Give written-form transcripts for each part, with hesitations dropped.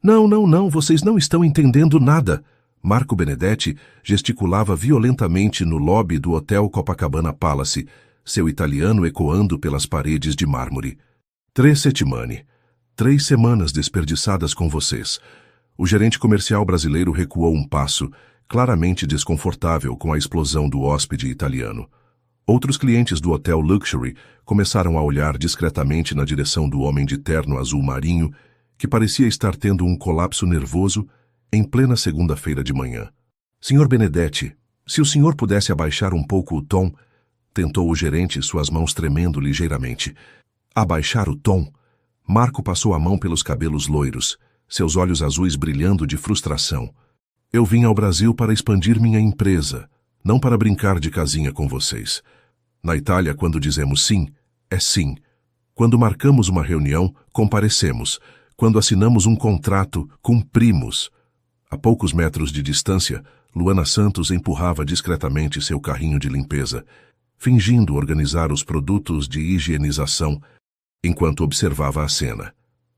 Não, não, não, vocês não estão entendendo nada. Marco Benedetti gesticulava violentamente no lobby do Hotel Copacabana Palace, seu italiano ecoando pelas paredes de mármore. 3 settimane. 3 semanas desperdiçadas com vocês. O gerente comercial brasileiro recuou um passo, claramente desconfortável com a explosão do hóspede italiano. Outros clientes do Hotel Luxury começaram a olhar discretamente na direção do homem de terno azul marinho, que parecia estar tendo um colapso nervoso em plena segunda-feira de manhã. Sr. Benedetti, se o senhor pudesse abaixar um pouco o tom, tentou o gerente, suas mãos tremendo ligeiramente. Abaixar o tom? Marco passou a mão pelos cabelos loiros, seus olhos azuis brilhando de frustração. Eu vim ao Brasil para expandir minha empresa, não para brincar de casinha com vocês. Na Itália, quando dizemos sim, é sim. Quando marcamos uma reunião, comparecemos. Quando assinamos um contrato, cumprimos. A poucos metros de distância, Luana Santos empurrava discretamente seu carrinho de limpeza, fingindo organizar os produtos de higienização, enquanto observava a cena.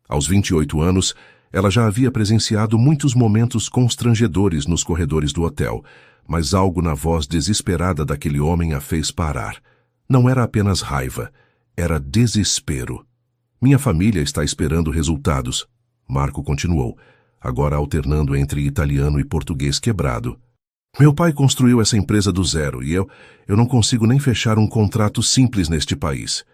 Aos 28 anos, ela já havia presenciado muitos momentos constrangedores nos corredores do hotel, mas algo na voz desesperada daquele homem a fez parar. Não era apenas raiva, era desespero. Minha família está esperando resultados, Marco continuou, agora alternando entre italiano e português quebrado. Meu pai construiu essa empresa do zero e eu não consigo nem fechar um contrato simples neste país.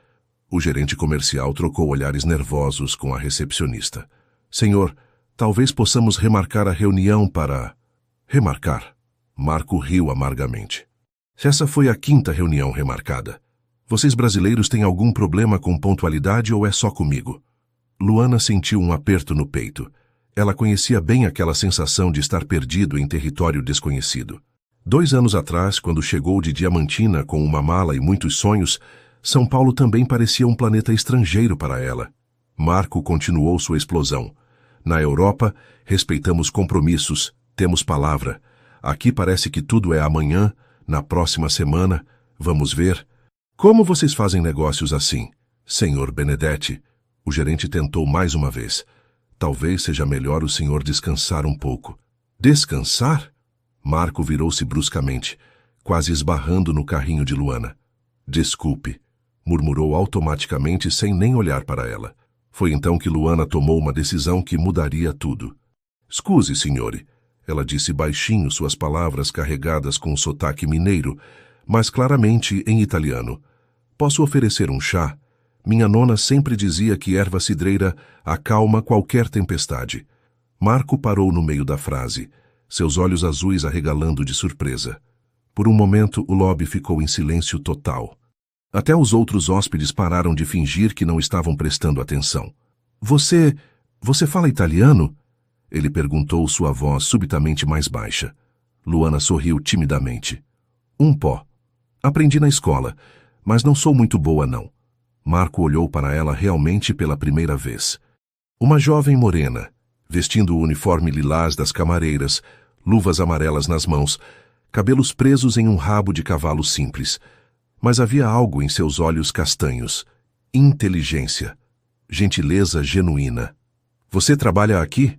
O gerente comercial trocou olhares nervosos com a recepcionista. Senhor, talvez possamos remarcar a reunião para... Remarcar? Marco riu amargamente. Essa foi a 5ª reunião remarcada. Vocês brasileiros têm algum problema com pontualidade ou é só comigo? Luana sentiu um aperto no peito. Ela conhecia bem aquela sensação de estar perdido em território desconhecido. 2 anos atrás, quando chegou de Diamantina com uma mala e muitos sonhos, São Paulo também parecia um planeta estrangeiro para ela. Marco continuou sua explosão. Na Europa, respeitamos compromissos, temos palavra. Aqui parece que tudo é amanhã, na próxima semana, vamos ver. Como vocês fazem negócios assim, Sr. Benedetti? O gerente tentou mais uma vez. Talvez seja melhor o senhor descansar um pouco. Descansar? Marco virou-se bruscamente, quase esbarrando no carrinho de Luana. Desculpe, murmurou automaticamente sem nem olhar para ela. Foi então que Luana tomou uma decisão que mudaria tudo. Scusi, signore, ela disse baixinho, suas palavras carregadas com um sotaque mineiro, mas claramente em italiano. Posso oferecer um chá? Minha nona sempre dizia que erva cidreira acalma qualquer tempestade. Marco parou no meio da frase, seus olhos azuis arregalando de surpresa. Por um momento, o lobby ficou em silêncio total. Até os outros hóspedes pararam de fingir que não estavam prestando atenção. Você fala italiano? Ele perguntou, sua voz subitamente mais baixa. Luana sorriu timidamente. Um pó. Aprendi na escola, mas não sou muito boa, não. Marco olhou para ela realmente pela primeira vez. Uma jovem morena, vestindo o uniforme lilás das camareiras, luvas amarelas nas mãos, cabelos presos em um rabo de cavalo simples. Mas havia algo em seus olhos castanhos. Inteligência. Gentileza genuína. Você trabalha aqui?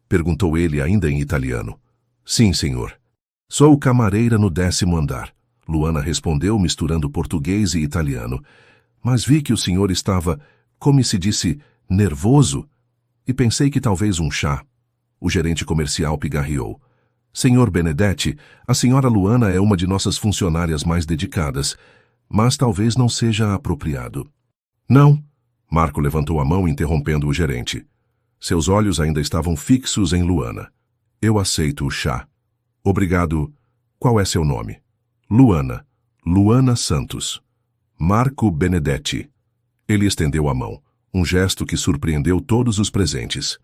Perguntou ele ainda em italiano. Sim, senhor. Sou camareira no 10º andar. Luana respondeu misturando português e italiano. Mas vi que o senhor estava, como se disse, nervoso, e pensei que talvez um chá. O gerente comercial pigarreou. Senhor Benedetti, a senhora Luana é uma de nossas funcionárias mais dedicadas, mas talvez não seja apropriado. Não. Marco levantou a mão interrompendo o gerente. Seus olhos ainda estavam fixos em Luana. Eu aceito o chá. Obrigado. Qual é seu nome? Luana. Luana Santos. Marco Benedetti. Ele estendeu a mão, um gesto que surpreendeu todos os presentes.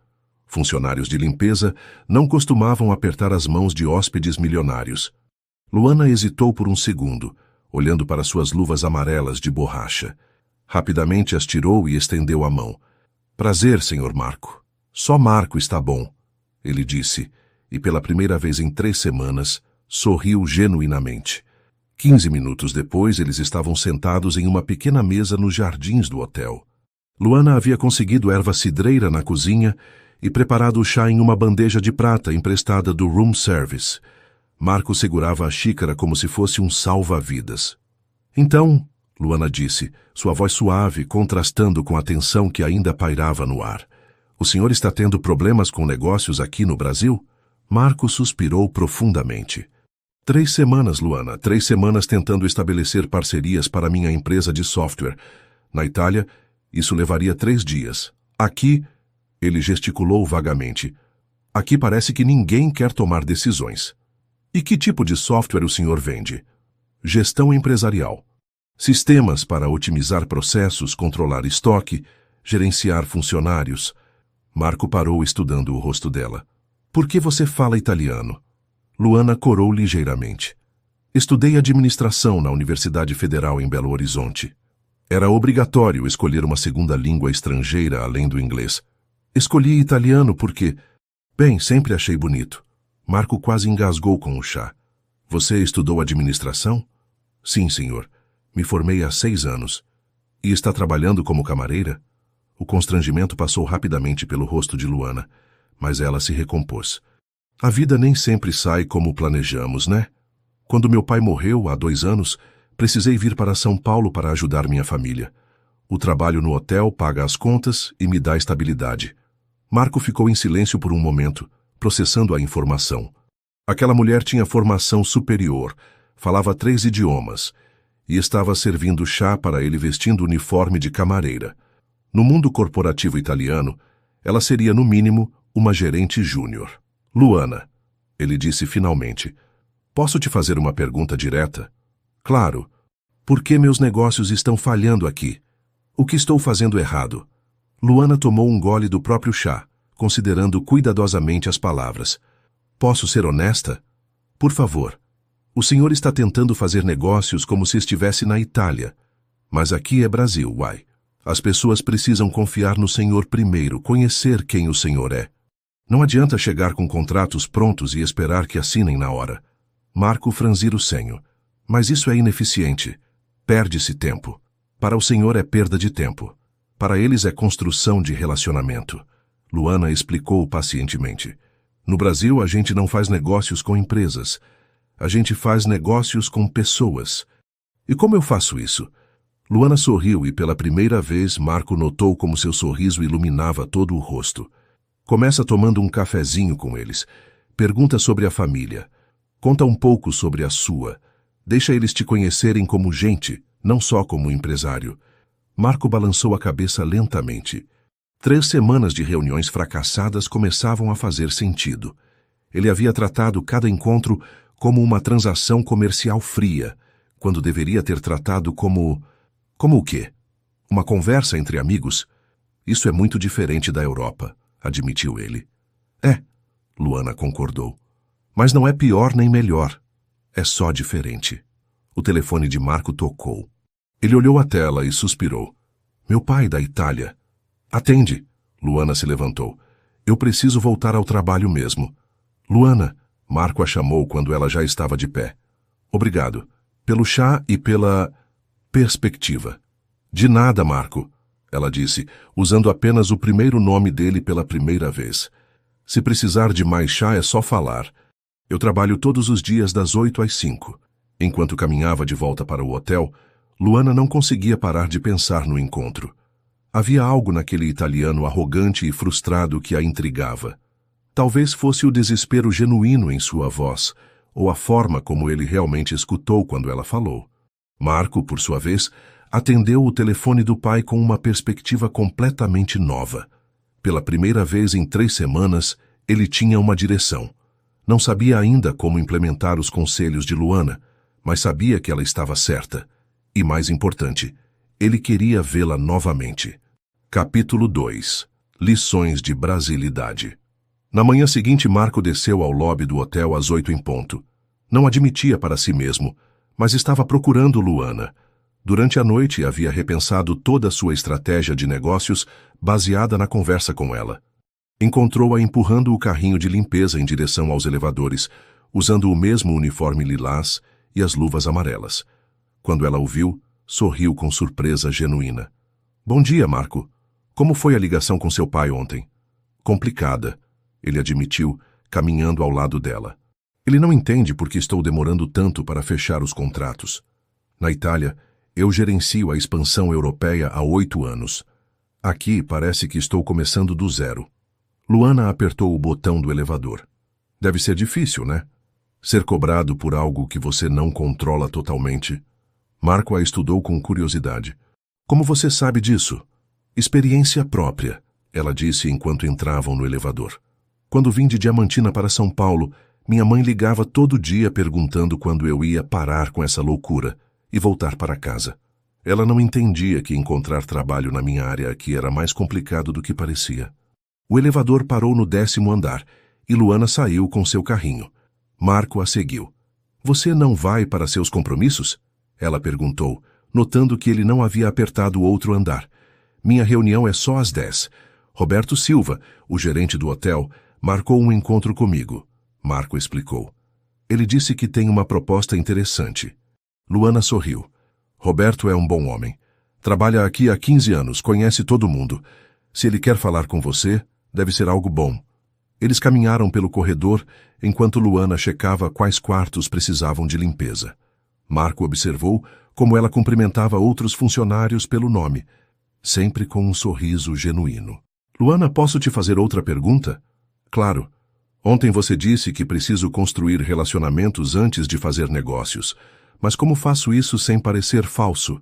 Funcionários de limpeza não costumavam apertar as mãos de hóspedes milionários. Luana hesitou por um segundo, olhando para suas luvas amarelas de borracha. Rapidamente as tirou e estendeu a mão. Prazer, senhor Marco. Só Marco está bom, ele disse, e pela primeira vez em 3 semanas, sorriu genuinamente. 15 minutos depois, eles estavam sentados em uma pequena mesa nos jardins do hotel. Luana havia conseguido erva cidreira na cozinha e preparado o chá em uma bandeja de prata emprestada do room service. Marco segurava a xícara como se fosse um salva-vidas. Então, Luana disse, sua voz suave contrastando com a tensão que ainda pairava no ar. O senhor está tendo problemas com negócios aqui no Brasil? Marco suspirou profundamente. 3 semanas, Luana, 3 semanas tentando estabelecer parcerias para minha empresa de software. Na Itália, isso levaria 3 dias. Aqui, ele gesticulou vagamente. Aqui parece que ninguém quer tomar decisões. E que tipo de software o senhor vende? Gestão empresarial. Sistemas para otimizar processos, controlar estoque, gerenciar funcionários. Marco parou estudando o rosto dela. Por que você fala italiano? Luana corou ligeiramente. Estudei administração na Universidade Federal em Belo Horizonte. Era obrigatório escolher uma segunda língua estrangeira além do inglês. Escolhi italiano porque... Bem, sempre achei bonito. Marco quase engasgou com o chá. Você estudou administração? Sim, senhor. Me formei há 6 anos. E está trabalhando como camareira? O constrangimento passou rapidamente pelo rosto de Luana, mas ela se recompôs. A vida nem sempre sai como planejamos, né? Quando meu pai morreu, há 2 anos, precisei vir para São Paulo para ajudar minha família. O trabalho no hotel paga as contas e me dá estabilidade. Marco ficou em silêncio por um momento, processando a informação. Aquela mulher tinha formação superior, falava 3 idiomas, e estava servindo chá para ele vestindo o uniforme de camareira. No mundo corporativo italiano, ela seria, no mínimo, uma gerente júnior. Luana, ele disse finalmente, posso te fazer uma pergunta direta? Claro. Por que meus negócios estão falhando aqui? O que estou fazendo errado? Luana tomou um gole do próprio chá, considerando cuidadosamente as palavras. Posso ser honesta? Por favor. O senhor está tentando fazer negócios como se estivesse na Itália. Mas aqui é Brasil, uai. As pessoas precisam confiar no senhor primeiro, conhecer quem o senhor é. Não adianta chegar com contratos prontos e esperar que assinem na hora. Marco franzir o senho. Mas isso é ineficiente. Perde-se tempo. Para o senhor é perda de tempo. Para eles é construção de relacionamento. Luana explicou pacientemente. No Brasil, a gente não faz negócios com empresas. A gente faz negócios com pessoas. E como eu faço isso? Luana sorriu e pela primeira vez Marco notou como seu sorriso iluminava todo o rosto. Começa tomando um cafezinho com eles. Pergunta sobre a família. Conta um pouco sobre a sua. Deixa eles te conhecerem como gente, não só como empresário. Marco balançou a cabeça lentamente. 3 semanas de reuniões fracassadas começavam a fazer sentido. Ele havia tratado cada encontro como uma transação comercial fria, quando deveria ter tratado como... Como o quê? Uma conversa entre amigos? Isso é muito diferente da Europa, admitiu ele. É, Luana concordou. Mas não é pior nem melhor. É só diferente. O telefone de Marco tocou. Ele olhou a tela e suspirou. Meu pai da Itália. Atende. Luana se levantou. Eu preciso voltar ao trabalho mesmo. Luana, Marco a chamou quando ela já estava de pé. Obrigado. Pelo chá e pela... perspectiva. De nada, Marco, ela disse, usando apenas o primeiro nome dele pela primeira vez. Se precisar de mais chá é só falar. Eu trabalho todos os dias das 8 às 5. Enquanto caminhava de volta para o hotel, Luana não conseguia parar de pensar no encontro. Havia algo naquele italiano arrogante e frustrado que a intrigava. Talvez fosse o desespero genuíno em sua voz, ou a forma como ele realmente escutou quando ela falou. Marco, por sua vez, atendeu o telefone do pai com uma perspectiva completamente nova. Pela primeira vez em 3 semanas, ele tinha uma direção. Não sabia ainda como implementar os conselhos de Luana, mas sabia que ela estava certa. E mais importante, ele queria vê-la novamente. Capítulo 2. Lições de brasilidade. Na manhã seguinte, Marco desceu ao lobby do hotel às 8 em ponto. Não admitia para si mesmo, mas estava procurando Luana. Durante a noite havia repensado toda a sua estratégia de negócios baseada na conversa com ela. Encontrou-a empurrando o carrinho de limpeza em direção aos elevadores, usando o mesmo uniforme lilás e as luvas amarelas. Quando ela o viu, sorriu com surpresa genuína. Bom dia, Marco. Como foi a ligação com seu pai ontem? Complicada, ele admitiu, caminhando ao lado dela. Ele não entende por que estou demorando tanto para fechar os contratos. Na Itália, eu gerencio a expansão europeia há 8 anos. Aqui parece que estou começando do zero. Luana apertou o botão do elevador. Deve ser difícil, né? Ser cobrado por algo que você não controla totalmente. Marco a estudou com curiosidade. Como você sabe disso? Experiência própria, ela disse enquanto entravam no elevador. Quando vim de Diamantina para São Paulo, minha mãe ligava todo dia perguntando quando eu ia parar com essa loucura e voltar para casa. Ela não entendia que encontrar trabalho na minha área aqui era mais complicado do que parecia. O elevador parou no 10º andar e Luana saiu com seu carrinho. Marco a seguiu. Você não vai para seus compromissos? Ela perguntou, notando que ele não havia apertado o outro andar. Minha reunião é só às 10. Roberto Silva, o gerente do hotel, marcou um encontro comigo. Marco explicou. Ele disse que tem uma proposta interessante. Luana sorriu. Roberto é um bom homem. Trabalha aqui há 15 anos, conhece todo mundo. Se ele quer falar com você, deve ser algo bom. Eles caminharam pelo corredor enquanto Luana checava quais quartos precisavam de limpeza. Marco observou como ela cumprimentava outros funcionários pelo nome, sempre com um sorriso genuíno. Luana, posso te fazer outra pergunta? Claro. Ontem você disse que preciso construir relacionamentos antes de fazer negócios. Mas como faço isso sem parecer falso?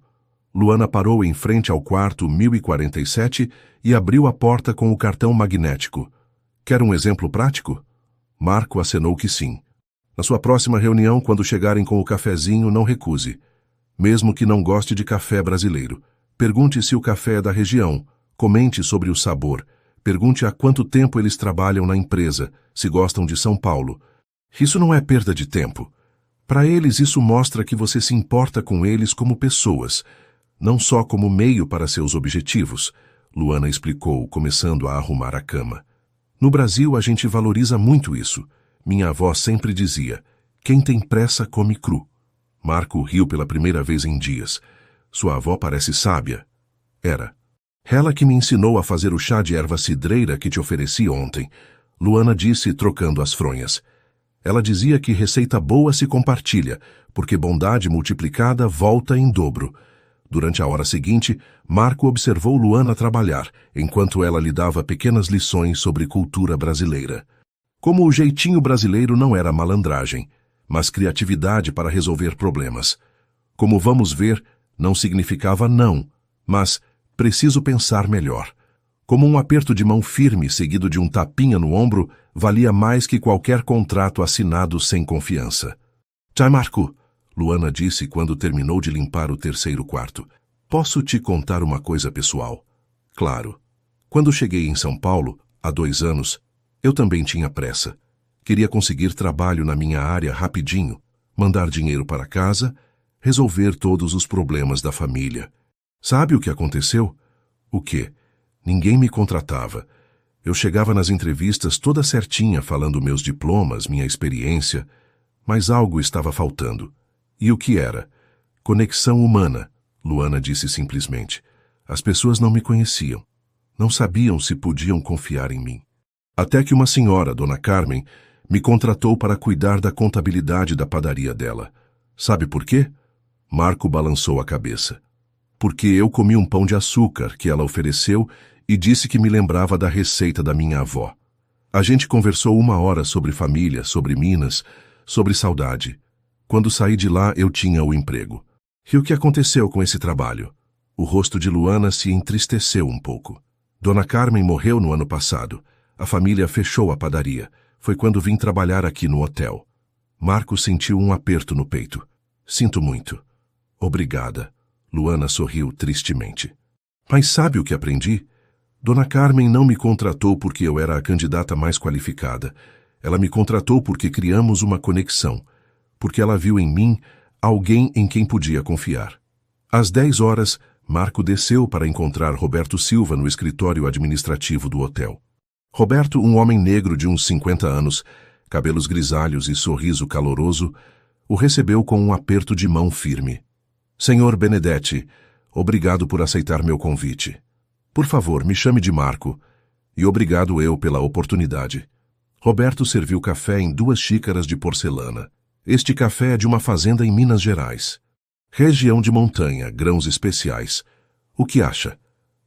Luana parou em frente ao quarto 1047 e abriu a porta com o cartão magnético. Quer um exemplo prático? Marco acenou que sim. Na sua próxima reunião, quando chegarem com o cafezinho, não recuse. Mesmo que não goste de café brasileiro. Pergunte se o café é da região. Comente sobre o sabor. Pergunte há quanto tempo eles trabalham na empresa, se gostam de São Paulo. Isso não é perda de tempo. Para eles, isso mostra que você se importa com eles como pessoas, não só como meio para seus objetivos, Luana explicou, começando a arrumar a cama. No Brasil, a gente valoriza muito isso. Minha avó sempre dizia, quem tem pressa come cru. Marco riu pela primeira vez em dias. Sua avó parece sábia. Era. Ela que me ensinou a fazer o chá de erva cidreira que te ofereci ontem, Luana disse, trocando as fronhas. Ela dizia que receita boa se compartilha, porque bondade multiplicada volta em dobro. Durante a hora seguinte, Marco observou Luana trabalhar, enquanto ela lhe dava pequenas lições sobre cultura brasileira. Como o jeitinho brasileiro não era malandragem, mas criatividade para resolver problemas. Como vamos ver, não significava não, mas preciso pensar melhor. Como um aperto de mão firme seguido de um tapinha no ombro valia mais que qualquer contrato assinado sem confiança. Tchau, Marco, Luana disse quando terminou de limpar o 3º quarto. Posso te contar uma coisa pessoal? Claro. Quando cheguei em São Paulo, há 2 anos, eu também tinha pressa. Queria conseguir trabalho na minha área rapidinho, mandar dinheiro para casa, resolver todos os problemas da família. Sabe o que aconteceu? O quê? Ninguém me contratava. Eu chegava nas entrevistas toda certinha falando meus diplomas, minha experiência, mas algo estava faltando. E o que era? Conexão humana, Luana disse simplesmente. As pessoas não me conheciam. Não sabiam se podiam confiar em mim. Até que uma senhora, Dona Carmen, me contratou para cuidar da contabilidade da padaria dela. Sabe por quê? Marco balançou a cabeça. Porque eu comi um pão de açúcar que ela ofereceu e disse que me lembrava da receita da minha avó. A gente conversou 1 hora sobre família, sobre Minas, sobre saudade. Quando saí de lá, eu tinha o emprego. E o que aconteceu com esse trabalho? O rosto de Luana se entristeceu um pouco. Dona Carmen morreu no ano passado. A família fechou a padaria. Foi quando vim trabalhar aqui no hotel. Marco sentiu um aperto no peito. Sinto muito. Obrigada. Luana sorriu tristemente. Mas sabe o que aprendi? Dona Carmen não me contratou porque eu era a candidata mais qualificada. Ela me contratou porque criamos uma conexão. Porque ela viu em mim alguém em quem podia confiar. Às 10 horas, Marco desceu para encontrar Roberto Silva no escritório administrativo do hotel. Roberto, um homem negro de uns 50 anos, cabelos grisalhos e sorriso caloroso, o recebeu com um aperto de mão firme. Senhor Benedetti, obrigado por aceitar meu convite. Por favor, me chame de Marco. E obrigado eu pela oportunidade. Roberto serviu café em 2 xícaras de porcelana. Este café é de uma fazenda em Minas Gerais. Região de montanha, grãos especiais. O que acha?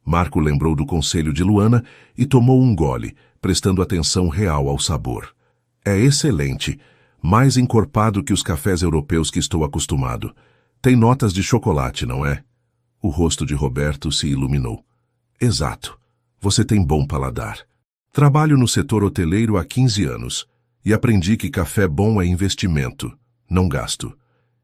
Marco lembrou do conselho de Luana e tomou um gole, prestando atenção real ao sabor. É excelente, mais encorpado que os cafés europeus que estou acostumado. Tem notas de chocolate, não é? O rosto de Roberto se iluminou. Exato. Você tem bom paladar. Trabalho no setor hoteleiro há 15 anos e aprendi que café bom é investimento, não gasto.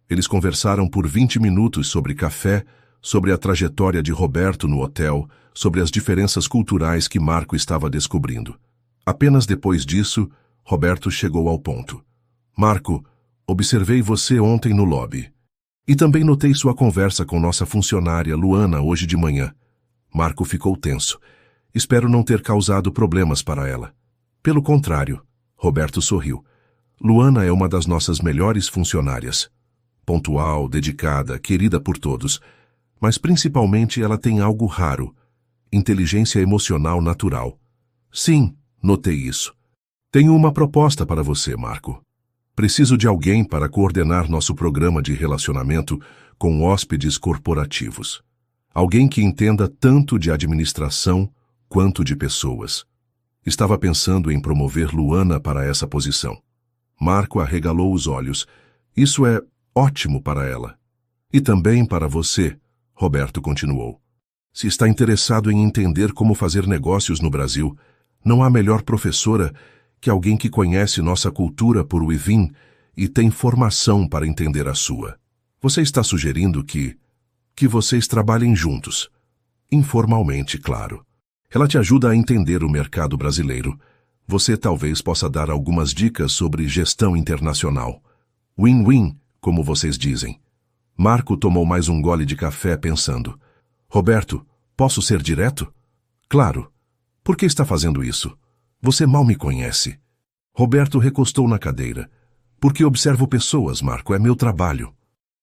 Eles conversaram por 20 minutos sobre café, sobre a trajetória de Roberto no hotel, sobre as diferenças culturais que Marco estava descobrindo. Apenas depois disso, Roberto chegou ao ponto. Marco, observei você ontem no lobby. E também notei sua conversa com nossa funcionária Luana hoje de manhã. Marco ficou tenso. Espero não ter causado problemas para ela. Pelo contrário, Roberto sorriu. Luana é uma das nossas melhores funcionárias. Pontual, dedicada, querida por todos. Mas principalmente ela tem algo raro. Inteligência emocional natural. Sim, notei isso. Tenho uma proposta para você, Marco. Preciso de alguém para coordenar nosso programa de relacionamento com hóspedes corporativos. Alguém que entenda tanto de administração quanto de pessoas. Estava pensando em promover Luana para essa posição. Marco arregalou os olhos. Isso é ótimo para ela. E também para você, Roberto continuou. Se está interessado em entender como fazer negócios no Brasil, não há melhor professora que alguém que conhece nossa cultura por within e tem formação para entender a sua. Você está sugerindo que vocês trabalhem juntos. Informalmente, claro. Ela te ajuda a entender o mercado brasileiro. Você talvez possa dar algumas dicas sobre gestão internacional. Win-win, como vocês dizem. Marco tomou mais um gole de café pensando. Roberto, posso ser direto? Claro. Por que está fazendo isso? Você mal me conhece. Roberto recostou na cadeira. Porque observo pessoas, Marco, é meu trabalho.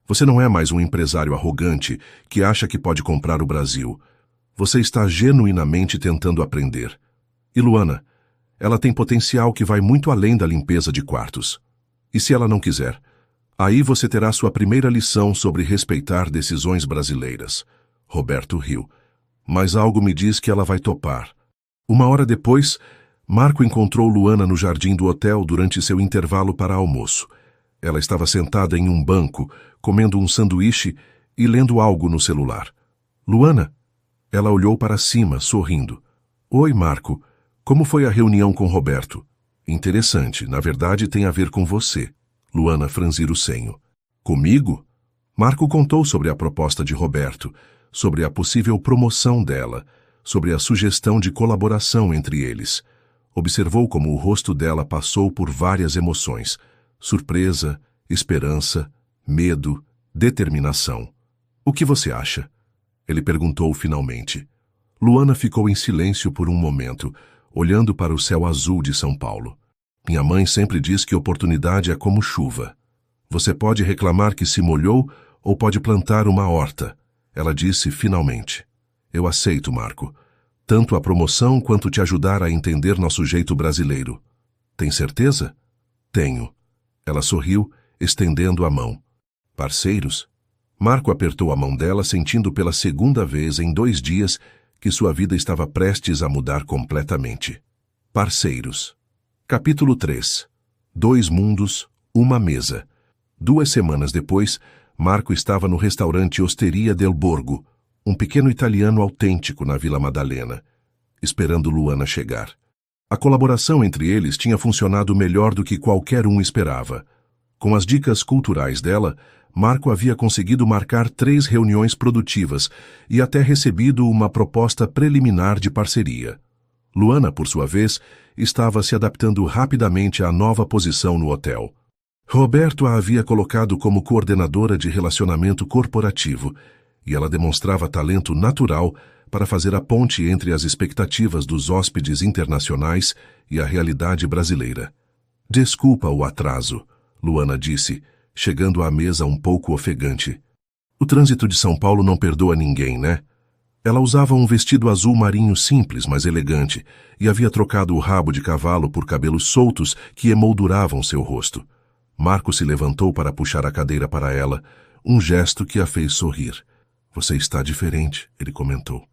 Você não é mais um empresário arrogante que acha que pode comprar o Brasil. Você está genuinamente tentando aprender. E Luana, ela tem potencial que vai muito além da limpeza de quartos. E se ela não quiser? Aí você terá sua primeira lição sobre respeitar decisões brasileiras. Roberto riu. Mas algo me diz que ela vai topar. 1 hora depois, Marco encontrou Luana no jardim do hotel durante seu intervalo para almoço. Ela estava sentada em um banco, comendo um sanduíche e lendo algo no celular. Luana? Ela olhou para cima, sorrindo. Oi, Marco. Como foi a reunião com Roberto? Interessante, na verdade tem a ver com você. Luana franzir o senho. Comigo? Marco contou sobre a proposta de Roberto, sobre a possível promoção dela, sobre a sugestão de colaboração entre eles. Observou como o rosto dela passou por várias emoções. Surpresa, esperança, medo, determinação. O que você acha? Ele perguntou finalmente. Luana ficou em silêncio por um momento, olhando para o céu azul de São Paulo. Minha mãe sempre diz que oportunidade é como chuva. Você pode reclamar que se molhou ou pode plantar uma horta. Ela disse finalmente. Eu aceito, Marco. Tanto a promoção quanto te ajudar a entender nosso jeito brasileiro. Tem certeza? Tenho. Ela sorriu, estendendo a mão. Parceiros? Marco apertou a mão dela, sentindo pela segunda vez em 2 dias que sua vida estava prestes a mudar completamente. Parceiros. Capítulo 3. 2 mundos, uma mesa. 2 semanas depois, Marco estava no restaurante Osteria del Borgo, um pequeno italiano autêntico na Vila Madalena, esperando Luana chegar. A colaboração entre eles tinha funcionado melhor do que qualquer um esperava. Com as dicas culturais dela, Marco havia conseguido marcar 3 reuniões produtivas e até recebido uma proposta preliminar de parceria. Luana, por sua vez, estava se adaptando rapidamente à nova posição no hotel. Roberto a havia colocado como coordenadora de relacionamento corporativo e ela demonstrava talento natural para fazer a ponte entre as expectativas dos hóspedes internacionais e a realidade brasileira. Desculpa o atraso, Luana disse, chegando à mesa um pouco ofegante. O trânsito de São Paulo não perdoa ninguém, né? Ela usava um vestido azul marinho simples, mas elegante, e havia trocado o rabo de cavalo por cabelos soltos que emolduravam seu rosto. Marco se levantou para puxar a cadeira para ela, um gesto que a fez sorrir. Você está diferente, ele comentou.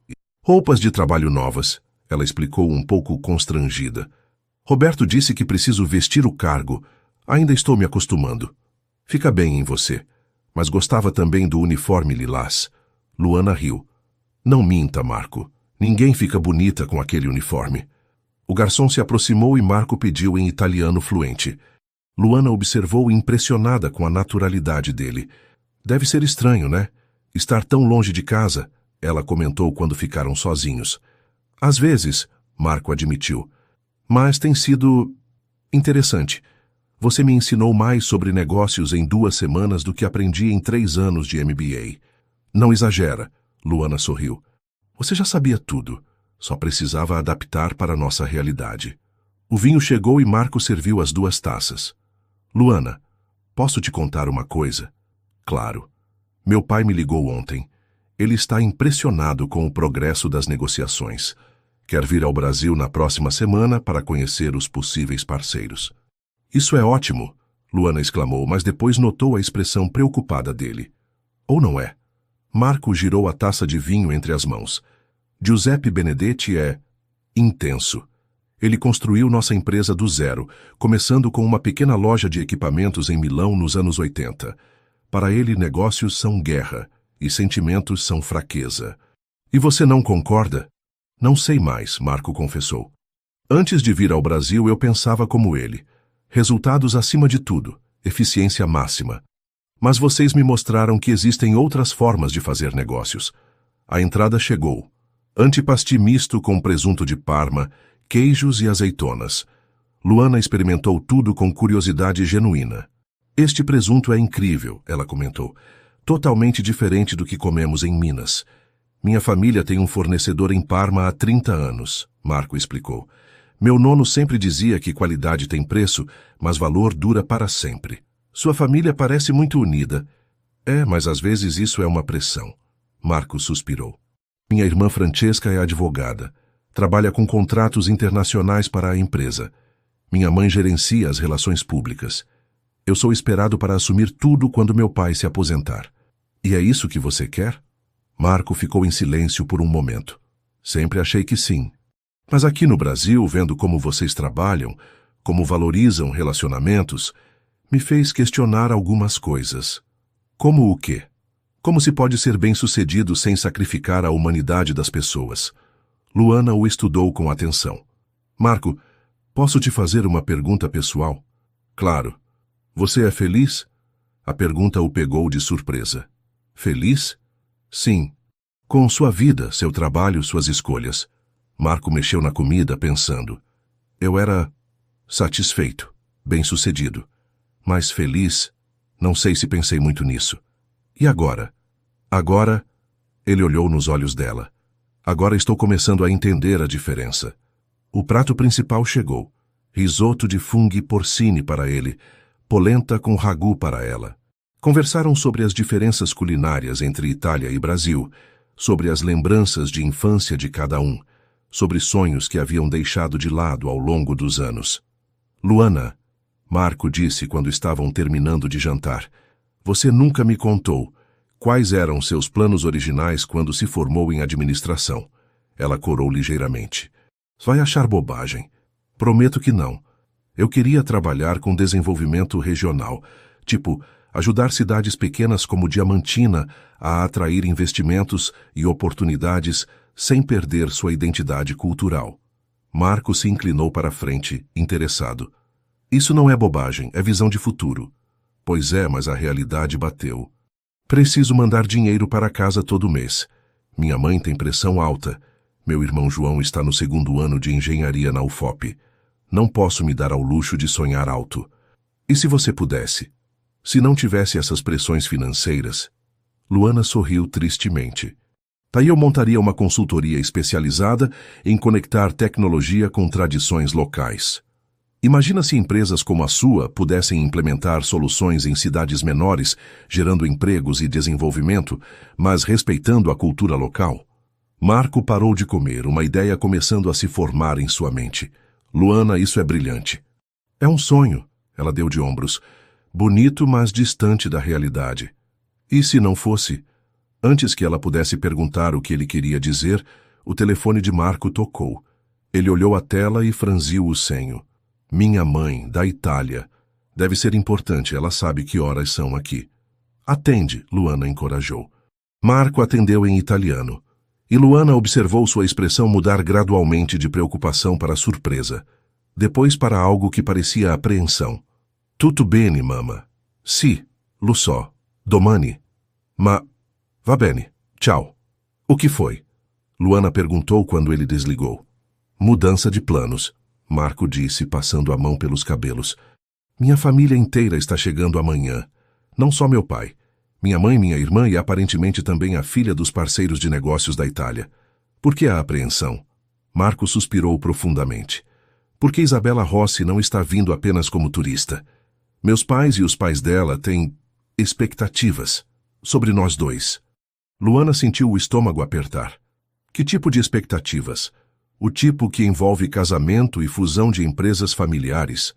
Roupas de trabalho novas, ela explicou um pouco constrangida. Roberto disse que preciso vestir o cargo. Ainda estou me acostumando. Fica bem em você. Mas gostava também do uniforme lilás. Luana riu. Não minta, Marco. Ninguém fica bonita com aquele uniforme. O garçom se aproximou e Marco pediu em italiano fluente. Luana observou impressionada com a naturalidade dele. Deve ser estranho, né? Estar tão longe de casa, ela comentou quando ficaram sozinhos. Às vezes, Marco admitiu. Mas tem sido interessante. Você me ensinou mais sobre negócios em 2 semanas do que aprendi em 3 anos de MBA. Não exagera, Luana sorriu. Você já sabia tudo. Só precisava adaptar para a nossa realidade. O vinho chegou e Marco serviu as 2 taças. Luana, posso te contar uma coisa? Claro. Meu pai me ligou ontem. Ele está impressionado com o progresso das negociações. Quer vir ao Brasil na próxima semana para conhecer os possíveis parceiros. Isso é ótimo, Luana exclamou, mas depois notou a expressão preocupada dele. Ou não é? Marco girou a taça de vinho entre as mãos. Giuseppe Benedetti é intenso. Ele construiu nossa empresa do zero, começando com uma pequena loja de equipamentos em Milão nos anos 80. Para ele, negócios são guerra e sentimentos são fraqueza. E você não concorda? Não sei mais, Marco confessou. Antes de vir ao Brasil, eu pensava como ele. Resultados acima de tudo, eficiência máxima. Mas vocês me mostraram que existem outras formas de fazer negócios. A entrada chegou. Antipasti misto com presunto de Parma, queijos e azeitonas. Luana experimentou tudo com curiosidade genuína. Este presunto é incrível, ela comentou. Totalmente diferente do que comemos em Minas. Minha família tem um fornecedor em Parma há 30 anos, Marco explicou. Meu nono sempre dizia que qualidade tem preço, mas valor dura para sempre. Sua família parece muito unida. É, mas às vezes isso é uma pressão. Marco suspirou. Minha irmã Francesca é advogada. Trabalha com contratos internacionais para a empresa. Minha mãe gerencia as relações públicas. Eu sou esperado para assumir tudo quando meu pai se aposentar. E é isso que você quer? Marco ficou em silêncio por um momento. Sempre achei que sim. Mas aqui no Brasil, vendo como vocês trabalham, como valorizam relacionamentos, me fez questionar algumas coisas. Como o quê? Como se pode ser bem-sucedido sem sacrificar a humanidade das pessoas? Luana o estudou com atenção. Marco, posso te fazer uma pergunta pessoal? Claro. Você é feliz? A pergunta o pegou de surpresa. Feliz? Sim. Com sua vida, seu trabalho, suas escolhas. Marco mexeu na comida, pensando. Eu era satisfeito, bem-sucedido. Mas feliz? Não sei se pensei muito nisso. E agora? Agora, ele olhou nos olhos dela. Agora estou começando a entender a diferença. O prato principal chegou. Risoto de funghi porcini para ele, polenta com ragu para ela. Conversaram sobre as diferenças culinárias entre Itália e Brasil, sobre as lembranças de infância de cada um, sobre sonhos que haviam deixado de lado ao longo dos anos. Luana, Marco disse quando estavam terminando de jantar, você nunca me contou quais eram seus planos originais quando se formou em administração. Ela corou ligeiramente. Vai achar bobagem. Prometo que não. Eu queria trabalhar com desenvolvimento regional, tipo, ajudar cidades pequenas como Diamantina a atrair investimentos e oportunidades sem perder sua identidade cultural. Marco se inclinou para a frente, interessado. Isso não é bobagem, é visão de futuro. Pois é, mas a realidade bateu. Preciso mandar dinheiro para casa todo mês. Minha mãe tem pressão alta. Meu irmão João está no 2º ano de engenharia na UFOP. Não posso me dar ao luxo de sonhar alto. E se você pudesse? Se não tivesse essas pressões financeiras? Luana sorriu tristemente. Daí eu montaria uma consultoria especializada em conectar tecnologia com tradições locais. Imagina se empresas como a sua pudessem implementar soluções em cidades menores, gerando empregos e desenvolvimento, mas respeitando a cultura local. Marco parou de comer, uma ideia começando a se formar em sua mente. Luana, isso é brilhante. É um sonho, ela deu de ombros. Bonito, mas distante da realidade. E se não fosse? Antes que ela pudesse perguntar o que ele queria dizer, o telefone de Marco tocou. Ele olhou a tela e franziu o senho. Minha mãe, da Itália. Deve ser importante, ela sabe que horas são aqui. Atende, Luana encorajou. Marco atendeu em italiano. E Luana observou sua expressão mudar gradualmente de preocupação para surpresa. Depois para algo que parecia apreensão. Tutto bene, mamma. Sì, lo so. Domani. Ma... Va bene. Tchau. O que foi? Luana perguntou quando ele desligou. Mudança de planos, Marco disse, passando a mão pelos cabelos. Minha família inteira está chegando amanhã. Não só meu pai. Minha mãe, minha irmã e aparentemente também a filha dos parceiros de negócios da Itália. Por que a apreensão? Marco suspirou profundamente. Porque Isabella Rossi não está vindo apenas como turista. Meus pais e os pais dela têm expectativas sobre nós dois. Luana sentiu o estômago apertar. Que tipo de expectativas? O tipo que envolve casamento e fusão de empresas familiares.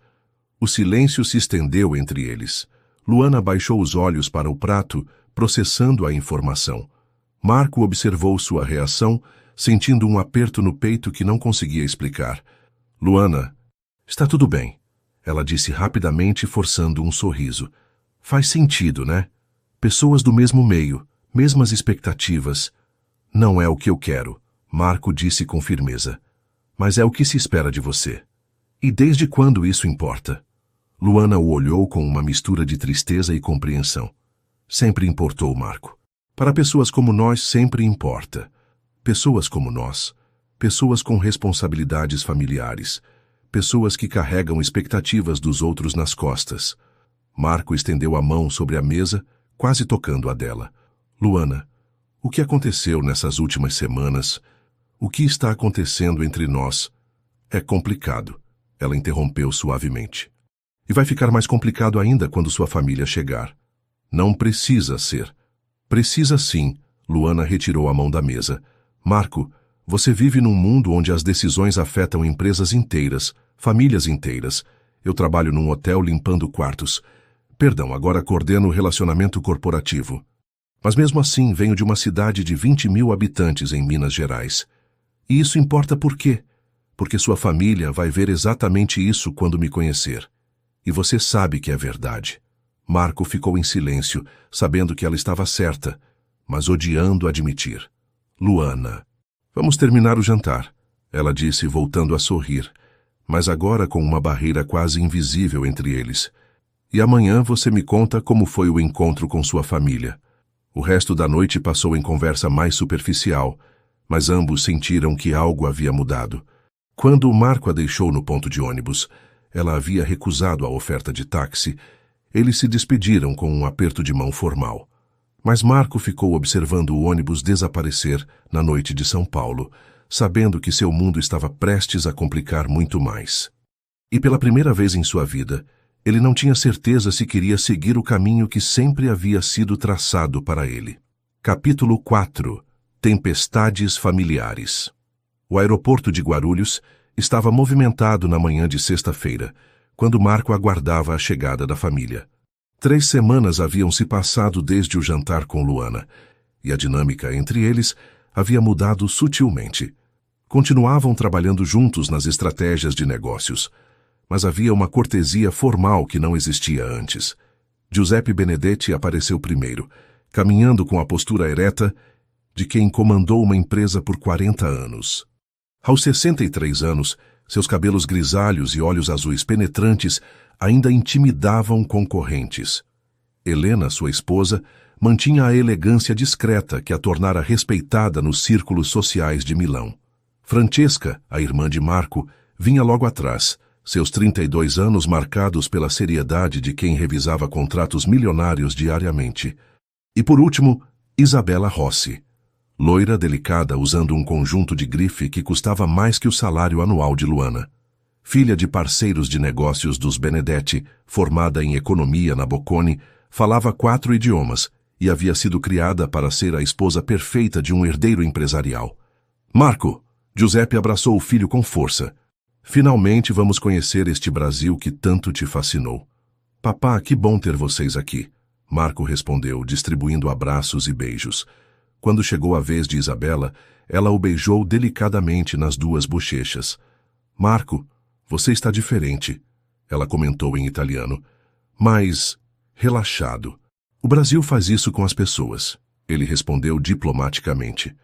O silêncio se estendeu entre eles. Luana baixou os olhos para o prato, processando a informação. Marco observou sua reação, sentindo um aperto no peito que não conseguia explicar. Luana, está tudo bem, ela disse rapidamente, forçando um sorriso. Faz sentido, né? Pessoas do mesmo meio, mesmas expectativas. Não é o que eu quero, Marco disse com firmeza. Mas é o que se espera de você. E desde quando isso importa? Luana o olhou com uma mistura de tristeza e compreensão. Sempre importou, Marco. Para pessoas como nós, sempre importa. Pessoas como nós. Pessoas com responsabilidades familiares. Pessoas que carregam expectativas dos outros nas costas. Marco estendeu a mão sobre a mesa, quase tocando a dela. Luana, o que aconteceu nessas últimas semanas? O que está acontecendo entre nós? É complicado, ela interrompeu suavemente. E vai ficar mais complicado ainda quando sua família chegar. Não precisa ser. Precisa sim, Luana retirou a mão da mesa. Marco, você vive num mundo onde as decisões afetam empresas inteiras, famílias inteiras. Eu trabalho num hotel limpando quartos. Perdão, agora coordeno o relacionamento corporativo. Mas mesmo assim venho de uma cidade de 20 mil habitantes em Minas Gerais. E isso importa por quê? Porque sua família vai ver exatamente isso quando me conhecer. E você sabe que é verdade. Marco ficou em silêncio, sabendo que ela estava certa, mas odiando admitir. Luana. Vamos terminar o jantar, ela disse, voltando a sorrir, mas agora com uma barreira quase invisível entre eles. E amanhã você me conta como foi o encontro com sua família. O resto da noite passou em conversa mais superficial, mas ambos sentiram que algo havia mudado. Quando Marco a deixou no ponto de ônibus, ela havia recusado a oferta de táxi. Eles se despediram com um aperto de mão formal. Mas Marco ficou observando o ônibus desaparecer na noite de São Paulo, sabendo que seu mundo estava prestes a complicar muito mais. E pela primeira vez em sua vida, ele não tinha certeza se queria seguir o caminho que sempre havia sido traçado para ele. Capítulo 4. Tempestades familiares. O aeroporto de Guarulhos estava movimentado na manhã de sexta-feira, quando Marco aguardava a chegada da família. 3 semanas haviam se passado desde o jantar com Luana, e a dinâmica entre eles havia mudado sutilmente. Continuavam trabalhando juntos nas estratégias de negócios, mas havia uma cortesia formal que não existia antes. Giuseppe Benedetti apareceu primeiro, caminhando com a postura ereta de quem comandou uma empresa por 40 anos. Aos 63 anos, seus cabelos grisalhos e olhos azuis penetrantes ainda intimidavam concorrentes. Helena, sua esposa, mantinha a elegância discreta que a tornara respeitada nos círculos sociais de Milão. Francesca, a irmã de Marco, vinha logo atrás, seus 32 anos marcados pela seriedade de quem revisava contratos milionários diariamente. E por último, Isabella Rossi. Loira delicada usando um conjunto de grife que custava mais que o salário anual de Luana. Filha de parceiros de negócios dos Benedetti, formada em economia na Bocconi, falava 4 idiomas e havia sido criada para ser a esposa perfeita de um herdeiro empresarial. Marco! Giuseppe abraçou o filho com força. Finalmente vamos conhecer este Brasil que tanto te fascinou. Papá, que bom ter vocês aqui. Marco respondeu, distribuindo abraços e beijos. Quando chegou a vez de Isabela, ela o beijou delicadamente nas duas bochechas. Marco, você está diferente, ela comentou em italiano, mas relaxado. O Brasil faz isso com as pessoas, ele respondeu diplomaticamente.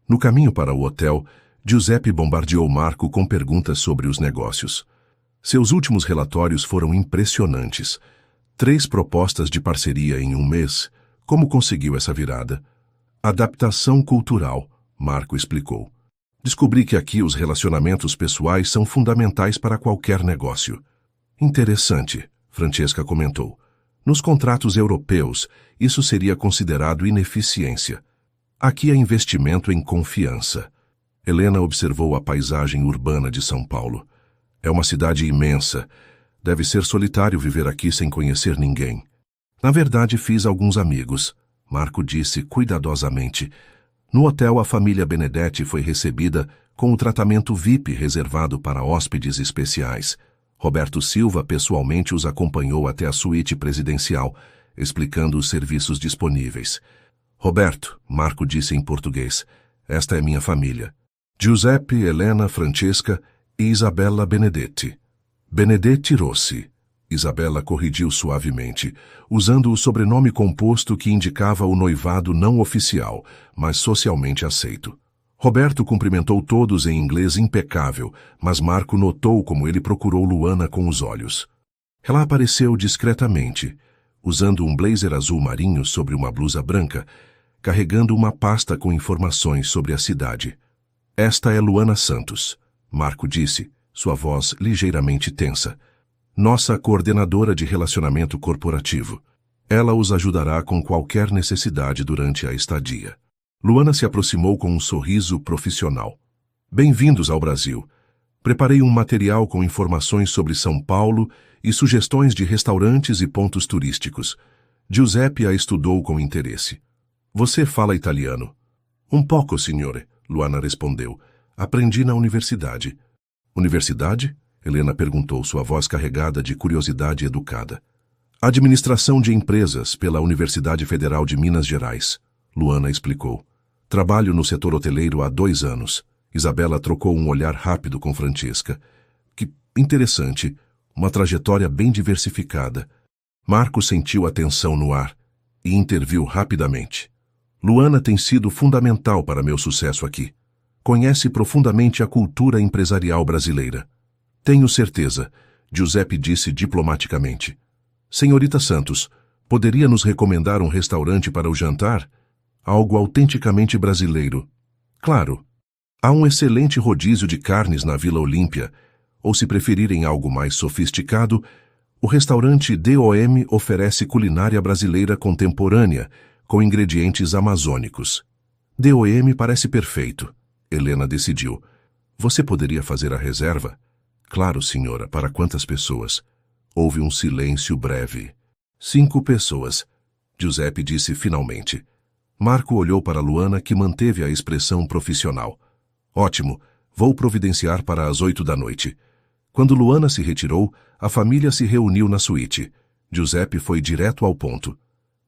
No caminho para o hotel, Giuseppe bombardeou Marco com perguntas sobre os negócios. Seus últimos relatórios foram impressionantes. 3 propostas de parceria em um mês. Como conseguiu essa virada? Adaptação cultural, Marco explicou. Descobri que aqui os relacionamentos pessoais são fundamentais para qualquer negócio. Interessante, Francesca comentou. Nos contratos europeus, isso seria considerado ineficiência. Aqui é investimento em confiança. Helena observou a paisagem urbana de São Paulo. É uma cidade imensa. Deve ser solitário viver aqui sem conhecer ninguém. Na verdade, fiz alguns amigos, Marco disse cuidadosamente. No hotel, a família Benedetti foi recebida com o tratamento VIP reservado para hóspedes especiais. Roberto Silva pessoalmente os acompanhou até a suíte presidencial, explicando os serviços disponíveis. Roberto, Marco disse em português, esta é minha família. Giuseppe, Helena, Francesca e Isabella Benedetti. Benedetti Rossi. Isabella corrigiu suavemente, usando o sobrenome composto que indicava o noivado não oficial, mas socialmente aceito. Roberto cumprimentou todos em inglês impecável, mas Marco notou como ele procurou Luana com os olhos. Ela apareceu discretamente, usando um blazer azul marinho sobre uma blusa branca, carregando uma pasta com informações sobre a cidade. Esta é Luana Santos, Marco disse, sua voz ligeiramente tensa. Nossa coordenadora de relacionamento corporativo. Ela os ajudará com qualquer necessidade durante a estadia. Luana se aproximou com um sorriso profissional. Bem-vindos ao Brasil. Preparei um material com informações sobre São Paulo e sugestões de restaurantes e pontos turísticos. Giuseppe a estudou com interesse. Você fala italiano? Um pouco, signore, Luana respondeu. Aprendi na universidade. Universidade? Helena perguntou, sua voz carregada de curiosidade educada. Administração de empresas pela Universidade Federal de Minas Gerais, Luana explicou. Trabalho no setor hoteleiro há 2 anos. Isabela trocou um olhar rápido com Francesca. Que interessante, uma trajetória bem diversificada. Marco sentiu a tensão no ar e interviu rapidamente. Luana tem sido fundamental para meu sucesso aqui. Conhece profundamente a cultura empresarial brasileira. Tenho certeza, Giuseppe disse diplomaticamente. Senhorita Santos, poderia nos recomendar um restaurante para o jantar? Algo autenticamente brasileiro. Claro. Há um excelente rodízio de carnes na Vila Olímpia, ou se preferirem algo mais sofisticado, o restaurante DOM oferece culinária brasileira contemporânea, com ingredientes amazônicos. DOM parece perfeito, Helena decidiu. Você poderia fazer a reserva? Claro, senhora. Para quantas pessoas? Houve um silêncio breve. 5 pessoas, Giuseppe disse finalmente. Marco olhou para Luana, que manteve a expressão profissional. Ótimo, vou providenciar para as 8 da noite. Quando Luana se retirou, a família se reuniu na suíte. Giuseppe foi direto ao ponto.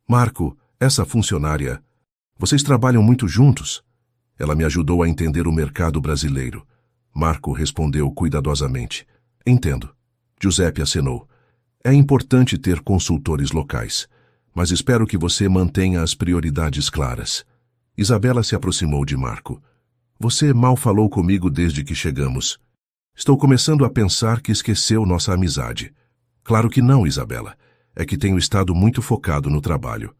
Marco, essa funcionária... Vocês trabalham muito juntos? Ela me ajudou a entender o mercado brasileiro. Marco respondeu cuidadosamente. Entendo. Giuseppe acenou. É importante ter consultores locais, mas espero que você mantenha as prioridades claras. Isabela se aproximou de Marco. Você mal falou comigo desde que chegamos. Estou começando a pensar que esqueceu nossa amizade. Claro que não, Isabela. É que tenho estado muito focado no trabalho.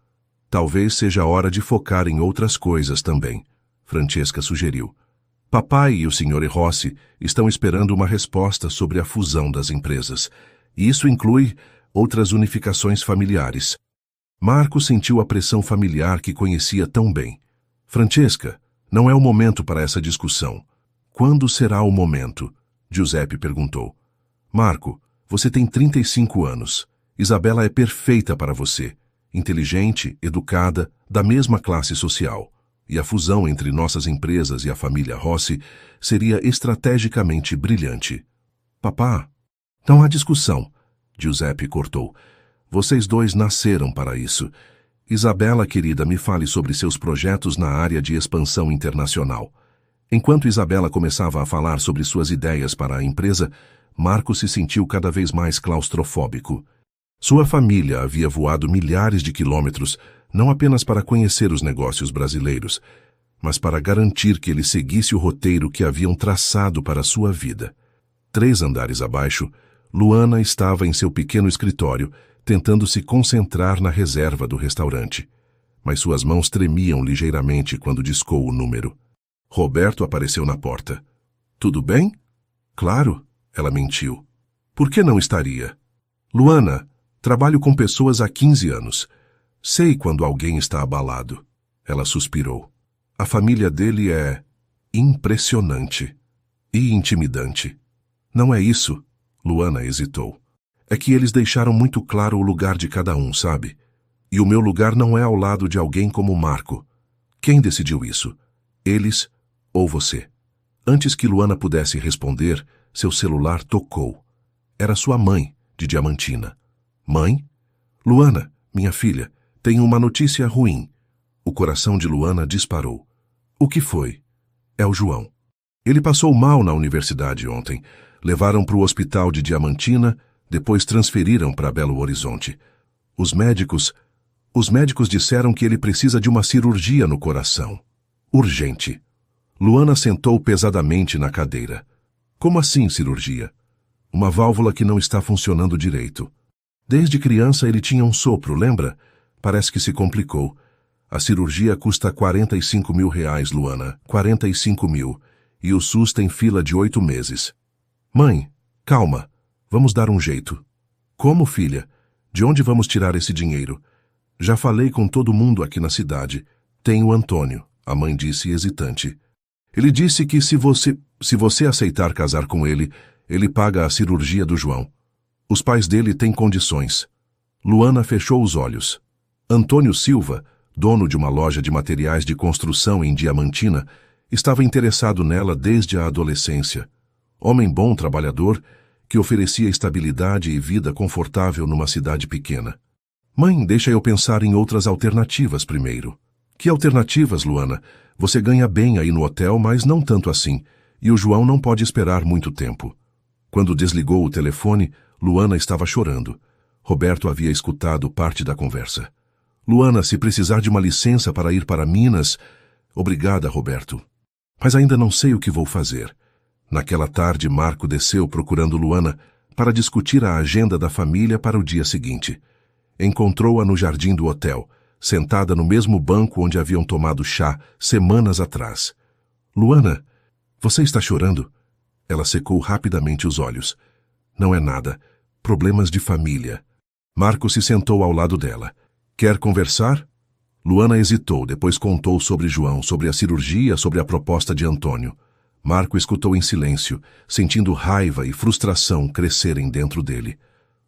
Talvez seja hora de focar em outras coisas também, Francesca sugeriu. Papai e o Sr. Rossi estão esperando uma resposta sobre a fusão das empresas, e isso inclui outras unificações familiares. Marco sentiu a pressão familiar que conhecia tão bem. Francesca, não é o momento para essa discussão. Quando será o momento? Giuseppe perguntou. Marco, você tem 35 anos. Isabela é perfeita para você. Inteligente, educada, da mesma classe social. e a fusão entre nossas empresas e a família Rossi seria estrategicamente brilhante. Papá, não há discussão, Giuseppe cortou. Vocês dois nasceram para isso. Isabela, querida, me fale sobre seus projetos na área de expansão internacional. Enquanto Isabela começava a falar sobre suas ideias para a empresa, Marco se sentiu cada vez mais claustrofóbico. Sua família havia voado milhares de quilômetros, não apenas para conhecer os negócios brasileiros, mas para garantir que ele seguisse o roteiro que haviam traçado para sua vida. 3 andares abaixo, Luana estava em seu pequeno escritório, tentando se concentrar na reserva do restaurante. Mas suas mãos tremiam ligeiramente quando discou o número. Roberto apareceu na porta. Tudo bem? Claro, ela mentiu. Por que não estaria? Luana, trabalho com pessoas há 15 anos. Sei quando alguém está abalado. Ela suspirou. A família dele é impressionante e intimidante. Não é isso, Luana hesitou. É que eles deixaram muito claro o lugar de cada um, sabe? E o meu lugar não é ao lado de alguém como Marco. Quem decidiu isso? Eles ou você? Antes que Luana pudesse responder, seu celular tocou. Era sua mãe, de Diamantina. Mãe? Luana, minha filha, tenho uma notícia ruim. O coração de Luana disparou. O que foi? É o João. Ele passou mal na universidade ontem. Levaram para o hospital de Diamantina, depois transferiram para Belo Horizonte. Os médicos disseram que ele precisa de uma cirurgia no coração. Urgente. Luana sentou pesadamente na cadeira. Como assim cirurgia? Uma válvula que não está funcionando direito. Desde criança ele tinha um sopro, lembra? Parece que se complicou. A cirurgia custa R$45 mil, Luana. 45 mil. E o SUS tem fila de 8 meses. Mãe, calma. Vamos dar um jeito. Como, filha? De onde vamos tirar esse dinheiro? Já falei com todo mundo aqui na cidade. Tem o Antônio, a mãe disse hesitante. Ele disse que se você aceitar casar com ele, ele paga a cirurgia do João. Os pais dele têm condições. Luana fechou os olhos. Antônio Silva, dono de uma loja de materiais de construção em Diamantina, estava interessado nela desde a adolescência. Homem bom, trabalhador, que oferecia estabilidade e vida confortável numa cidade pequena. Mãe, deixa eu pensar em outras alternativas primeiro. Que alternativas, Luana? Você ganha bem aí no hotel, mas não tanto assim, e o João não pode esperar muito tempo. Quando desligou o telefone, Luana estava chorando. Roberto havia escutado parte da conversa. Luana, se precisar de uma licença para ir para Minas... Obrigada, Roberto. Mas ainda não sei o que vou fazer. Naquela tarde, Marco desceu procurando Luana para discutir a agenda da família para o dia seguinte. Encontrou-a no jardim do hotel, sentada no mesmo banco onde haviam tomado chá semanas atrás. Luana, você está chorando? Ela secou rapidamente os olhos. Não é nada. Problemas de família. Marco se sentou ao lado dela. Quer conversar? Luana hesitou, depois contou sobre João, sobre a cirurgia, sobre a proposta de Antônio. Marco escutou em silêncio, sentindo raiva e frustração crescerem dentro dele.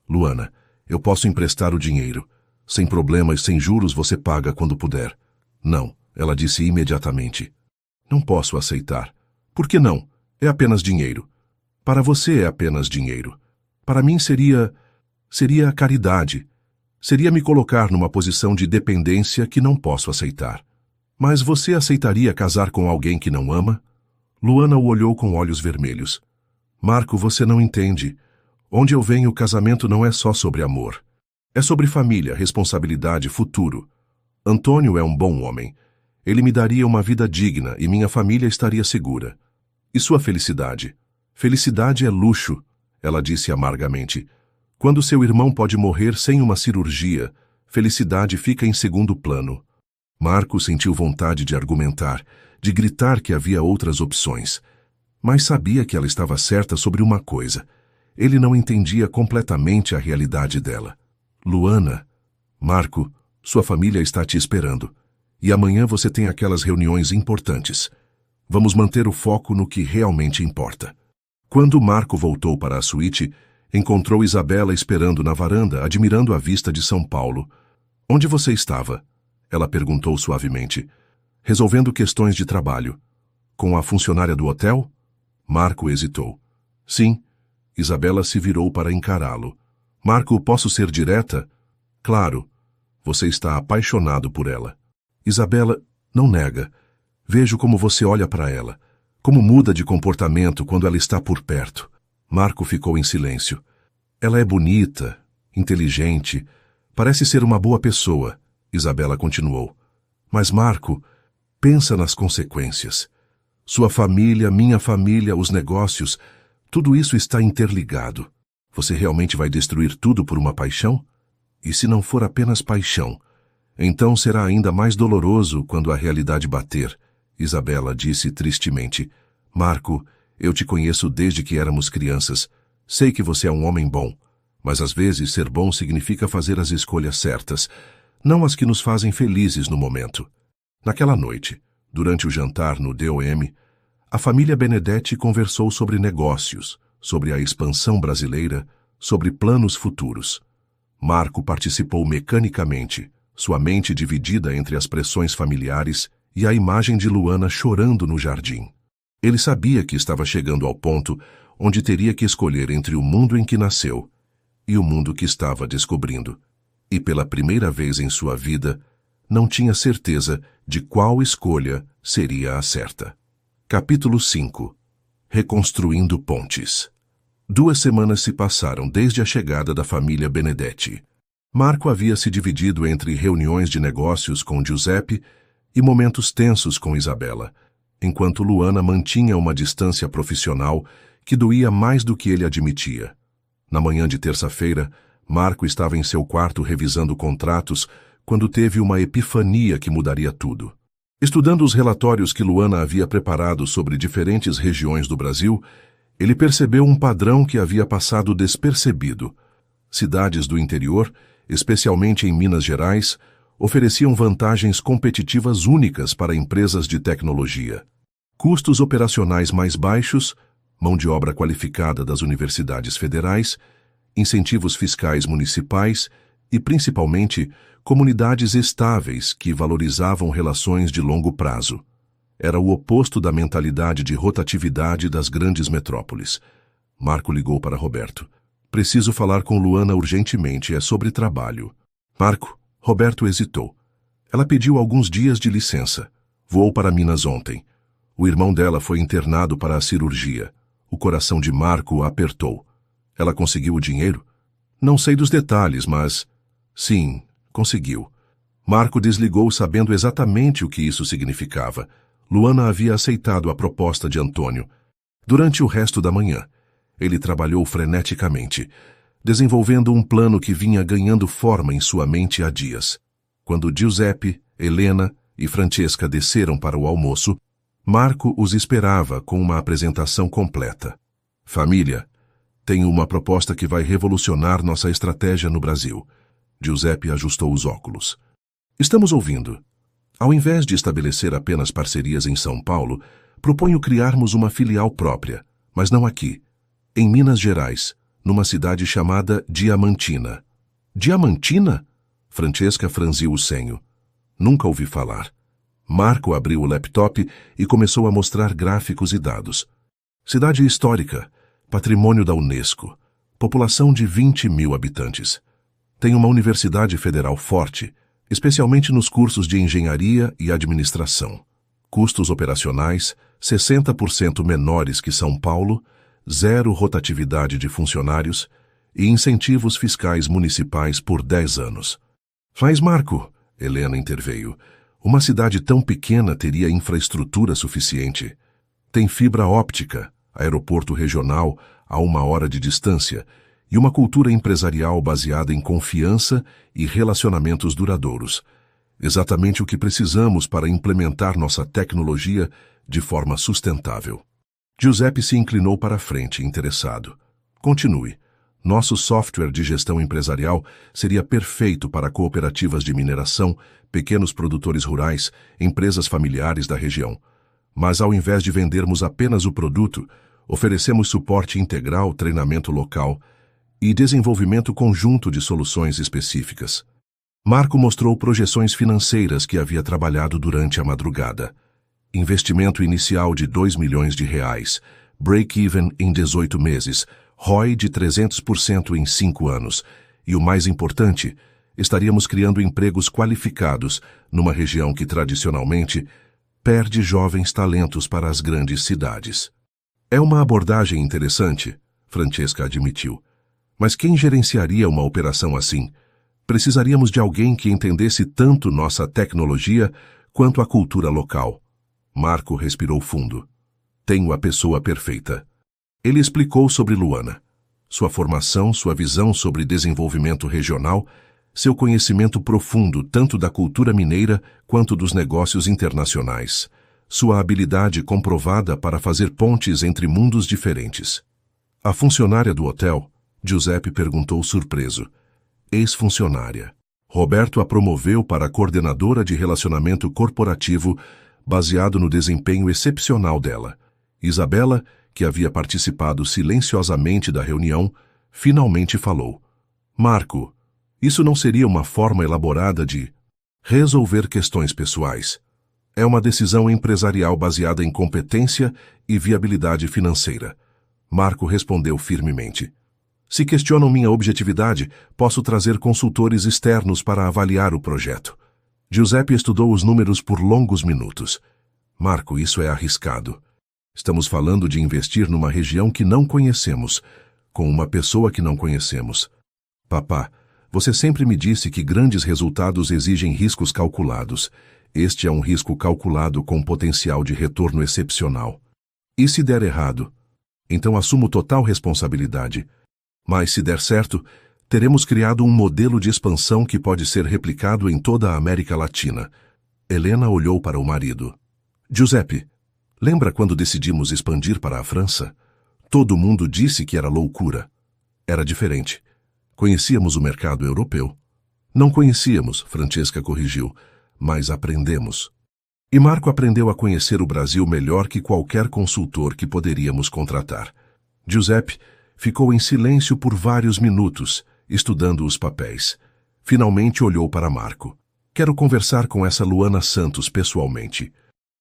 Luana, eu posso emprestar o dinheiro. Sem problemas, sem juros, você paga quando puder. Não, ela disse imediatamente. Não posso aceitar. Por que não? É apenas dinheiro. Para você é apenas dinheiro. Para mim seria caridade. Seria me colocar numa posição de dependência que não posso aceitar. Mas você aceitaria casar com alguém que não ama? Luana o olhou com olhos vermelhos. Marco, você não entende. Onde eu venho, o casamento não é só sobre amor. É sobre família, responsabilidade, futuro. Antônio é um bom homem. Ele me daria uma vida digna e minha família estaria segura. E sua felicidade? Felicidade é luxo, ela disse amargamente. Quando seu irmão pode morrer sem uma cirurgia, felicidade fica em segundo plano. Marco sentiu vontade de argumentar, de gritar que havia outras opções. Mas sabia que ela estava certa sobre uma coisa. Ele não entendia completamente a realidade dela. Luana, Marco, sua família está te esperando. E amanhã você tem aquelas reuniões importantes. Vamos manter o foco no que realmente importa. Quando Marco voltou para a suíte, encontrou Isabela esperando na varanda, admirando a vista de São Paulo. Onde você estava? Ela perguntou suavemente. Resolvendo questões de trabalho. Com a funcionária do hotel? Marco hesitou. Sim. Isabela se virou para encará-lo. Marco, posso ser direta? Claro. Você está apaixonado por ela. Isabela não nega. Vejo como você olha para ela. Como muda de comportamento quando ela está por perto. Marco ficou em silêncio. Ela é bonita, inteligente, parece ser uma boa pessoa, Isabela continuou. Mas Marco, pensa nas consequências. Sua família, minha família, os negócios, tudo isso está interligado. Você realmente vai destruir tudo por uma paixão? E se não for apenas paixão, então será ainda mais doloroso quando a realidade bater, Isabela disse tristemente. Marco, eu te conheço desde que éramos crianças. Sei que você é um homem bom, mas às vezes ser bom significa fazer as escolhas certas, não as que nos fazem felizes no momento. Naquela noite, durante o jantar no DOM, a família Benedetti conversou sobre negócios, sobre a expansão brasileira, sobre planos futuros. Marco participou mecanicamente, sua mente dividida entre as pressões familiares e a imagem de Luana chorando no jardim. Ele sabia que estava chegando ao ponto onde teria que escolher entre o mundo em que nasceu e o mundo que estava descobrindo. E pela primeira vez em sua vida, não tinha certeza de qual escolha seria a certa. Capítulo 5. Reconstruindo pontes. 2 semanas se passaram desde a chegada da família Benedetti. Marco havia se dividido entre reuniões de negócios com Giuseppe e momentos tensos com Isabela, enquanto Luana mantinha uma distância profissional que doía mais do que ele admitia. Na manhã de terça-feira, Marco estava em seu quarto revisando contratos quando teve uma epifania que mudaria tudo. Estudando os relatórios que Luana havia preparado sobre diferentes regiões do Brasil, ele percebeu um padrão que havia passado despercebido. Cidades do interior, especialmente em Minas Gerais, ofereciam vantagens competitivas únicas para empresas de tecnologia. Custos operacionais mais baixos, mão de obra qualificada das universidades federais, incentivos fiscais municipais e, principalmente, comunidades estáveis que valorizavam relações de longo prazo. Era o oposto da mentalidade de rotatividade das grandes metrópoles. Marco ligou para Roberto. Preciso falar com Luana urgentemente, é sobre trabalho. Marco, Roberto hesitou. Ela pediu alguns dias de licença. Voou para Minas ontem. O irmão dela foi internado para a cirurgia. O coração de Marco apertou. Ela conseguiu o dinheiro? Não sei dos detalhes, mas... Sim, conseguiu. Marco desligou sabendo exatamente o que isso significava. Luana havia aceitado a proposta de Antônio. Durante o resto da manhã, ele trabalhou freneticamente, desenvolvendo um plano que vinha ganhando forma em sua mente há dias. Quando Giuseppe, Helena e Francesca desceram para o almoço, Marco os esperava com uma apresentação completa. Família, tenho uma proposta que vai revolucionar nossa estratégia no Brasil. Giuseppe ajustou os óculos. Estamos ouvindo. Ao invés de estabelecer apenas parcerias em São Paulo, proponho criarmos uma filial própria, mas não aqui, em Minas Gerais, numa cidade chamada Diamantina. Diamantina? Francesca franziu o senho. Nunca ouvi falar. Marco abriu o laptop e começou a mostrar gráficos e dados. Cidade histórica, patrimônio da Unesco, população de 20.000 habitantes. Tem uma universidade federal forte, especialmente nos cursos de engenharia e administração. Custos operacionais 60% menores que São Paulo, 0 rotatividade de funcionários e incentivos fiscais municipais por 10 anos. Mas, Marco, Helena interveio, uma cidade tão pequena teria infraestrutura suficiente. Tem fibra óptica, aeroporto regional a 1 hora de distância e uma cultura empresarial baseada em confiança e relacionamentos duradouros. Exatamente o que precisamos para implementar nossa tecnologia de forma sustentável. Giuseppe se inclinou para a frente, interessado. Continue. Nosso software de gestão empresarial seria perfeito para cooperativas de mineração, pequenos produtores rurais, empresas familiares da região. Mas ao invés de vendermos apenas o produto, oferecemos suporte integral, treinamento local e desenvolvimento conjunto de soluções específicas. Marco mostrou projeções financeiras que havia trabalhado durante a madrugada. Investimento inicial de R$ 2 milhões, break-even em 18 meses, ROI de 300% em 5 anos. E o mais importante, estaríamos criando empregos qualificados numa região que tradicionalmente perde jovens talentos para as grandes cidades. É uma abordagem interessante, Francesca admitiu. Mas quem gerenciaria uma operação assim? Precisaríamos de alguém que entendesse tanto nossa tecnologia quanto a cultura local. Marco respirou fundo. Tenho a pessoa perfeita. Ele explicou sobre Luana. Sua formação, sua visão sobre desenvolvimento regional, seu conhecimento profundo tanto da cultura mineira quanto dos negócios internacionais. Sua habilidade comprovada para fazer pontes entre mundos diferentes. A funcionária do hotel, Giuseppe perguntou surpreso. Ex-funcionária. Roberto a promoveu para coordenadora de relacionamento corporativo, baseado no desempenho excepcional dela. Isabela, que havia participado silenciosamente da reunião, finalmente falou. Marco, isso não seria uma forma elaborada de resolver questões pessoais. É uma decisão empresarial baseada em competência e viabilidade financeira. Marco respondeu firmemente. Se questionam minha objetividade, posso trazer consultores externos para avaliar o projeto. Giuseppe estudou os números por longos minutos. Marco, isso é arriscado. Estamos falando de investir numa região que não conhecemos, com uma pessoa que não conhecemos. Papá, você sempre me disse que grandes resultados exigem riscos calculados. Este é um risco calculado com potencial de retorno excepcional. E se der errado? Então assumo total responsabilidade. Mas se der certo, teremos criado um modelo de expansão que pode ser replicado em toda a América Latina. Helena olhou para o marido. Giuseppe, lembra quando decidimos expandir para a França? Todo mundo disse que era loucura. Era diferente. Conhecíamos o mercado europeu. Não conhecíamos, Francesca corrigiu, mas aprendemos. E Marco aprendeu a conhecer o Brasil melhor que qualquer consultor que poderíamos contratar. Giuseppe ficou em silêncio por vários minutos, estudando os papéis. Finalmente olhou para Marco. Quero conversar com essa Luana Santos pessoalmente.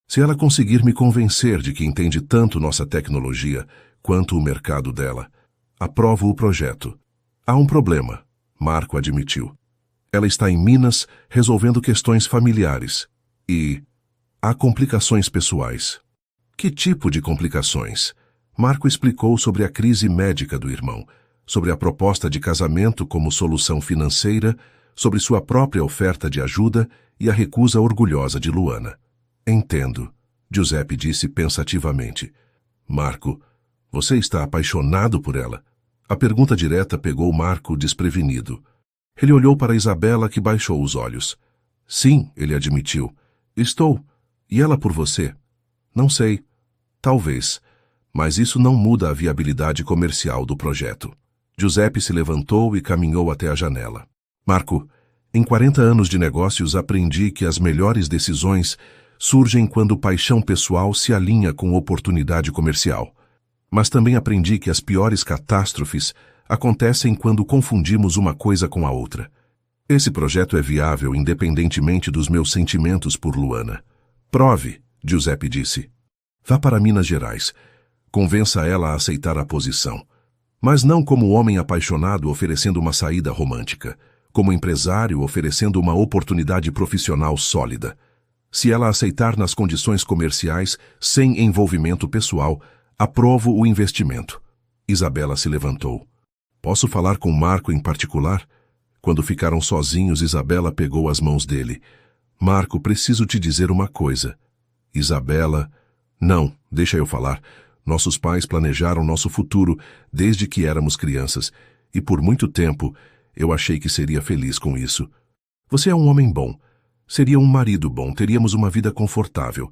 Se ela conseguir me convencer de que entende tanto nossa tecnologia quanto o mercado dela, aprovo o projeto. Há um problema, Marco admitiu. Ela está em Minas resolvendo questões familiares. E há complicações pessoais. Que tipo de complicações? Marco explicou sobre a crise médica do irmão, sobre a proposta de casamento como solução financeira, sobre sua própria oferta de ajuda e a recusa orgulhosa de Luana. Entendo, Giuseppe disse pensativamente. Marco, você está apaixonado por ela? A pergunta direta pegou Marco desprevenido. Ele olhou para Isabela, que baixou os olhos. Sim, ele admitiu. Estou. E ela por você? Não sei. Talvez. Mas isso não muda a viabilidade comercial do projeto. Giuseppe se levantou e caminhou até a janela. Marco, em 40 anos de negócios aprendi que as melhores decisões surgem quando paixão pessoal se alinha com oportunidade comercial. Mas também aprendi que as piores catástrofes acontecem quando confundimos uma coisa com a outra. Esse projeto é viável independentemente dos meus sentimentos por Luana. Prove, Giuseppe disse. Vá para Minas Gerais. Convença ela a aceitar a posição. Mas não como homem apaixonado oferecendo uma saída romântica, como empresário oferecendo uma oportunidade profissional sólida. Se ela aceitar nas condições comerciais, sem envolvimento pessoal, aprovo o investimento. Isabela se levantou. Posso falar com Marco em particular? Quando ficaram sozinhos, Isabela pegou as mãos dele. Marco, preciso te dizer uma coisa. Isabela... Não, deixa eu falar. Nossos pais planejaram nosso futuro desde que éramos crianças, e por muito tempo eu achei que seria feliz com isso. Você é um homem bom. Seria um marido bom, teríamos uma vida confortável.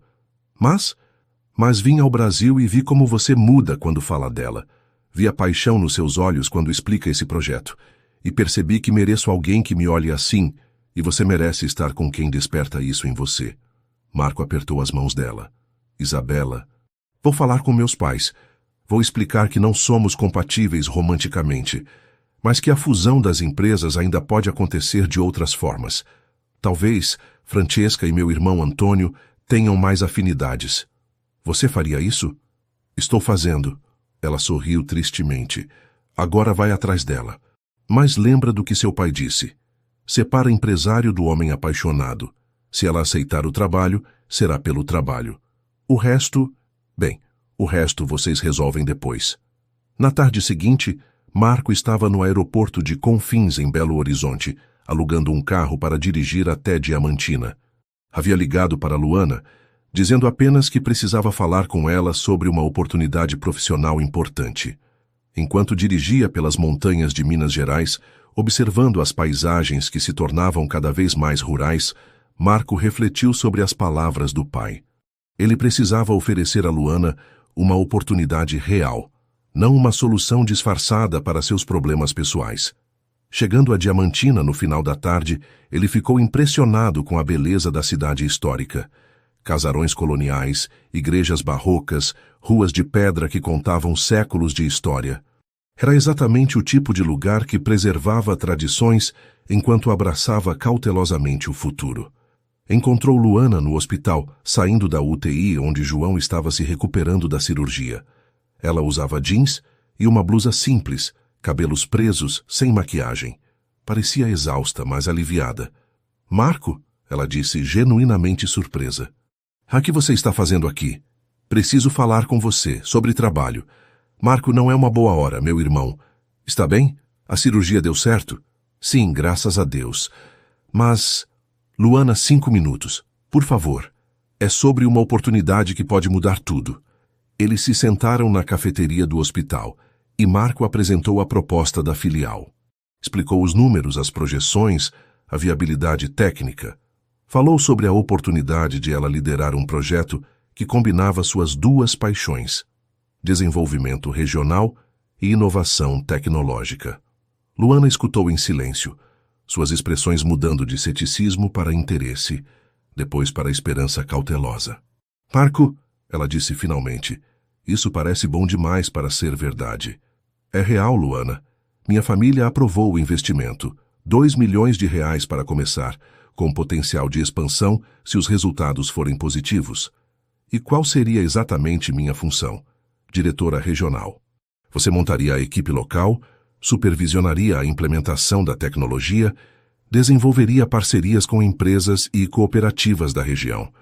Mas vim ao Brasil e vi como você muda quando fala dela. Vi a paixão nos seus olhos quando explica esse projeto. E percebi que mereço alguém que me olhe assim, e você merece estar com quem desperta isso em você. Marco apertou as mãos dela. Isabela, vou falar com meus pais. Vou explicar que não somos compatíveis romanticamente. mas que a fusão das empresas ainda pode acontecer de outras formas. Talvez Francesca e meu irmão Antônio tenham mais afinidades. Você faria isso? Estou fazendo. Ela sorriu tristemente. Agora vai atrás dela. Mas lembra do que seu pai disse. Separa empresário do homem apaixonado. Se ela aceitar o trabalho, será pelo trabalho. O resto vocês resolvem depois. Na tarde seguinte, Marco estava no aeroporto de Confins, em Belo Horizonte, alugando um carro para dirigir até Diamantina. Havia ligado para Luana, dizendo apenas que precisava falar com ela sobre uma oportunidade profissional importante. Enquanto dirigia pelas montanhas de Minas Gerais, observando as paisagens que se tornavam cada vez mais rurais, Marco refletiu sobre as palavras do pai. Ele precisava oferecer a Luana uma oportunidade real, não uma solução disfarçada para seus problemas pessoais. Chegando a Diamantina no final da tarde, ele ficou impressionado com a beleza da cidade histórica. Casarões coloniais, igrejas barrocas, ruas de pedra que contavam séculos de história. Era exatamente o tipo de lugar que preservava tradições enquanto abraçava cautelosamente o futuro. Encontrou Luana no hospital, saindo da UTI onde João estava se recuperando da cirurgia. Ela usava jeans e uma blusa simples, cabelos presos, sem maquiagem. Parecia exausta, mas aliviada. Marco, ela disse, genuinamente surpresa. O que você está fazendo aqui? Preciso falar com você, sobre trabalho. Marco, não é uma boa hora, meu irmão. Está bem? A cirurgia deu certo? Sim, graças a Deus. Mas... Luana, 5 minutos. Por favor. É sobre uma oportunidade que pode mudar tudo. Eles se sentaram na cafeteria do hospital e Marco apresentou a proposta da filial. Explicou os números, as projeções, a viabilidade técnica. Falou sobre a oportunidade de ela liderar um projeto que combinava suas duas paixões: desenvolvimento regional e inovação tecnológica. Luana escutou em silêncio, suas expressões mudando de ceticismo para interesse, depois para esperança cautelosa. Marco, ela disse finalmente, isso parece bom demais para ser verdade. É real, Luana. Minha família aprovou o investimento. 2 milhões de reais para começar, com potencial de expansão se os resultados forem positivos. E qual seria exatamente minha função? Diretora regional. Você montaria a equipe local, supervisionaria a implementação da tecnologia, desenvolveria parcerias com empresas e cooperativas da região.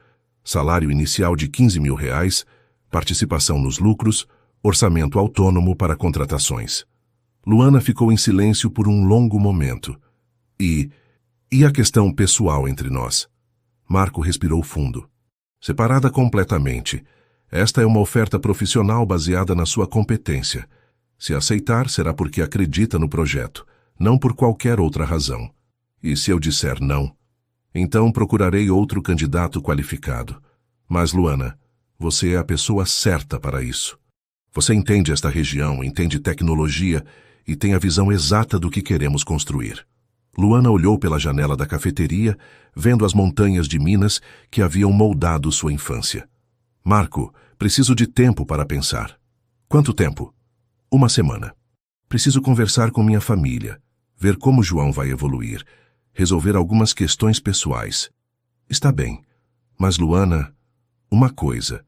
Salário inicial de 15 mil reais, participação nos lucros, orçamento autônomo para contratações. Luana ficou em silêncio por um longo momento. E a questão pessoal entre nós? Marco respirou fundo. Separada completamente. Esta é uma oferta profissional baseada na sua competência. Se aceitar, será porque acredita no projeto, não por qualquer outra razão. E se eu disser não, então procurarei outro candidato qualificado. Mas, Luana, você é a pessoa certa para isso. Você entende esta região, entende tecnologia e tem a visão exata do que queremos construir. Luana olhou pela janela da cafeteria, vendo as montanhas de Minas que haviam moldado sua infância. Marco, preciso de tempo para pensar. Quanto tempo? 1 semana. Preciso conversar com minha família, ver como João vai evoluir, resolver algumas questões pessoais. Está bem, mas Luana, uma coisa.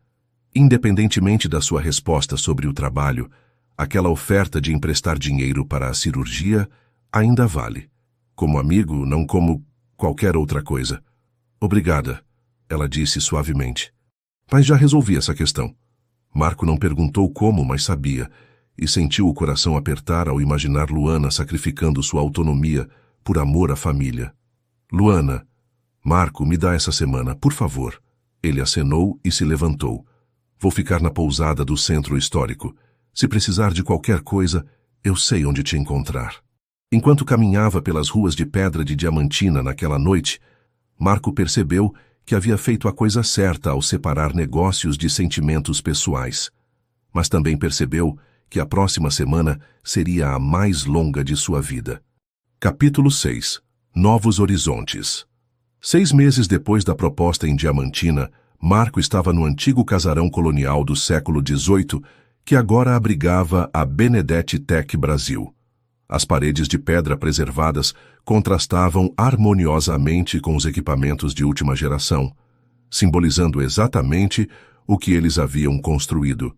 Independentemente da sua resposta sobre o trabalho, aquela oferta de emprestar dinheiro para a cirurgia ainda vale. Como amigo, não como qualquer outra coisa. Obrigada, ela disse suavemente. Mas já resolvi essa questão. Marco não perguntou como, mas sabia, e sentiu o coração apertar ao imaginar Luana sacrificando sua autonomia por amor à família. Luana, Marco, me dá essa semana, por favor. Ele acenou e se levantou. Vou ficar na pousada do centro histórico. Se precisar de qualquer coisa, eu sei onde te encontrar. Enquanto caminhava pelas ruas de pedra de Diamantina naquela noite, Marco percebeu que havia feito a coisa certa ao separar negócios de sentimentos pessoais. Mas também percebeu que a próxima semana seria a mais longa de sua vida. Capítulo 6. Novos Horizontes. 6 meses depois da proposta em Diamantina, Marco estava no antigo casarão colonial do século XVIII, que agora abrigava a Benedetti Tech Brasil. As paredes de pedra preservadas contrastavam harmoniosamente com os equipamentos de última geração, simbolizando exatamente o que eles haviam construído: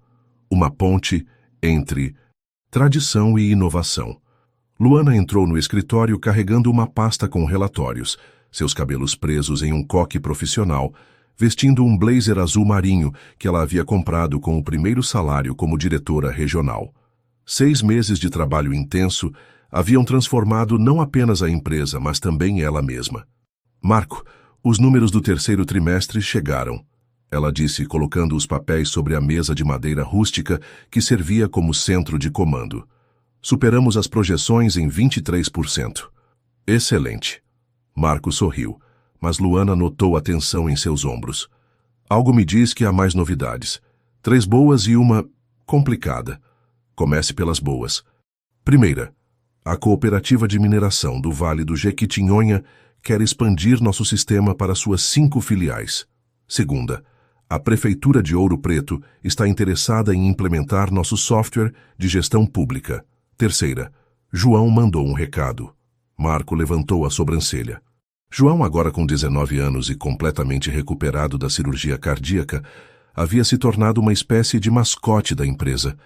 uma ponte entre tradição e inovação. Luana entrou no escritório carregando uma pasta com relatórios, seus cabelos presos em um coque profissional, vestindo um blazer azul marinho que ela havia comprado com o primeiro salário como diretora regional. 6 meses de trabalho intenso haviam transformado não apenas a empresa, mas também ela mesma. Marco, os números do terceiro trimestre chegaram, ela disse, colocando os papéis sobre a mesa de madeira rústica que servia como centro de comando. Superamos as projeções em 23%. Excelente. Marco sorriu, mas Luana notou a tensão em seus ombros. Algo me diz que há mais novidades. 3 boas e uma complicada. Comece pelas boas. Primeira, a Cooperativa de Mineração do Vale do Jequitinhonha quer expandir nosso sistema para suas 5 filiais. Segunda, a Prefeitura de Ouro Preto está interessada em implementar nosso software de gestão pública. Terceira, João mandou um recado. Marco levantou a sobrancelha. João, agora com 19 anos e completamente recuperado da cirurgia cardíaca, havia se tornado uma espécie de mascote da empresa.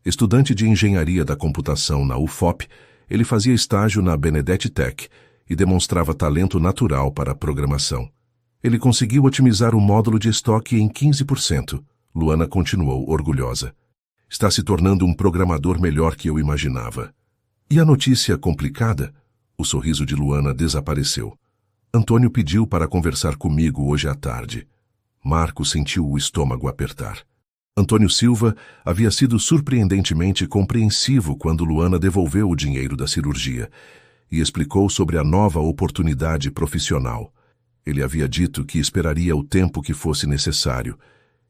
Estudante de engenharia da computação na UFOP, ele fazia estágio na Benedetti Tech e demonstrava talento natural para a programação. Ele conseguiu otimizar o módulo de estoque em 15%. Luana continuou orgulhosa. Está se tornando um programador melhor que eu imaginava. E a notícia complicada? O sorriso de Luana desapareceu. Antônio pediu para conversar comigo hoje à tarde. Marco sentiu o estômago apertar. Antônio Silva havia sido surpreendentemente compreensivo quando Luana devolveu o dinheiro da cirurgia e explicou sobre a nova oportunidade profissional. Ele havia dito que esperaria o tempo que fosse necessário,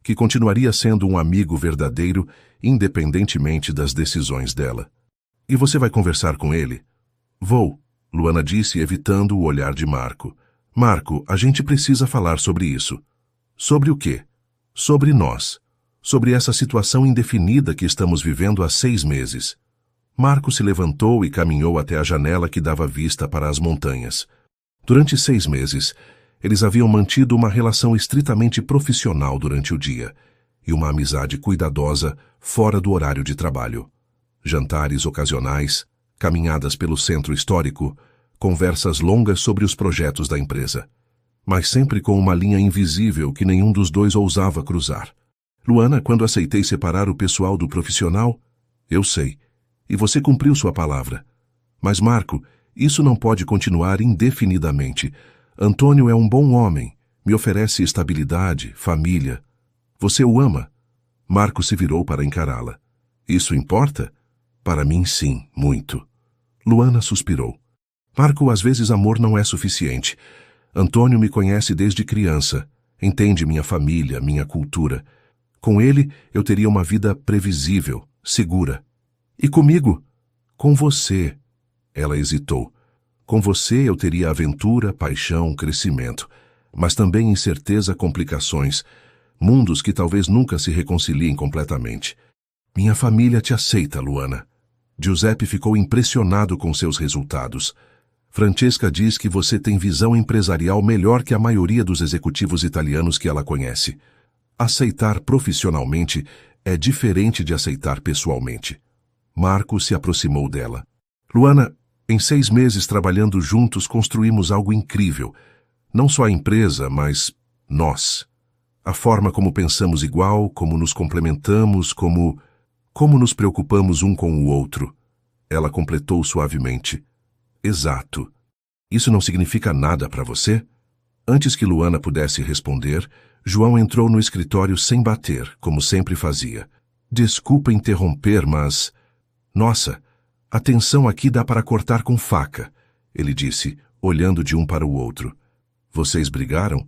que continuaria sendo um amigo verdadeiro, independentemente das decisões dela. E você vai conversar com ele? Vou, Luana disse, evitando o olhar de Marco. Marco, a gente precisa falar sobre isso. Sobre o quê? Sobre nós. Sobre essa situação indefinida que estamos vivendo há 6 meses. Marco se levantou e caminhou até a janela que dava vista para as montanhas. Durante 6 meses, eles haviam mantido uma relação estritamente profissional durante o dia e uma amizade cuidadosa fora do horário de trabalho. Jantares ocasionais, caminhadas pelo centro histórico, conversas longas sobre os projetos da empresa. Mas sempre com uma linha invisível que nenhum dos dois ousava cruzar. Luana, quando aceitei separar o pessoal do profissional, eu sei, e você cumpriu sua palavra. Mas, Marco, isso não pode continuar indefinidamente. Antônio é um bom homem, me oferece estabilidade, família. Você o ama? Marco se virou para encará-la. Isso importa? Para mim, sim, muito. Luana suspirou. Marco, às vezes amor não é suficiente. Antônio me conhece desde criança, entende minha família, minha cultura. Com ele, eu teria uma vida previsível, segura. E comigo? Com você. Ela hesitou. Com você eu teria aventura, paixão, crescimento, mas também incerteza, complicações, mundos que talvez nunca se reconciliem completamente. Minha família te aceita, Luana. Giuseppe ficou impressionado com seus resultados. Francesca diz que você tem visão empresarial melhor que a maioria dos executivos italianos que ela conhece. Aceitar profissionalmente é diferente de aceitar pessoalmente. Marco se aproximou dela. Luana, em 6 meses trabalhando juntos construímos algo incrível. Não só a empresa, mas nós. A forma como pensamos igual, como nos complementamos, como nos preocupamos um com o outro. Ela completou suavemente. Exato. Isso não significa nada para você? Antes que Luana pudesse responder, João entrou no escritório sem bater, como sempre fazia. Desculpa interromper, mas... Nossa, a tensão aqui dá para cortar com faca, ele disse, olhando de um para o outro. Vocês brigaram?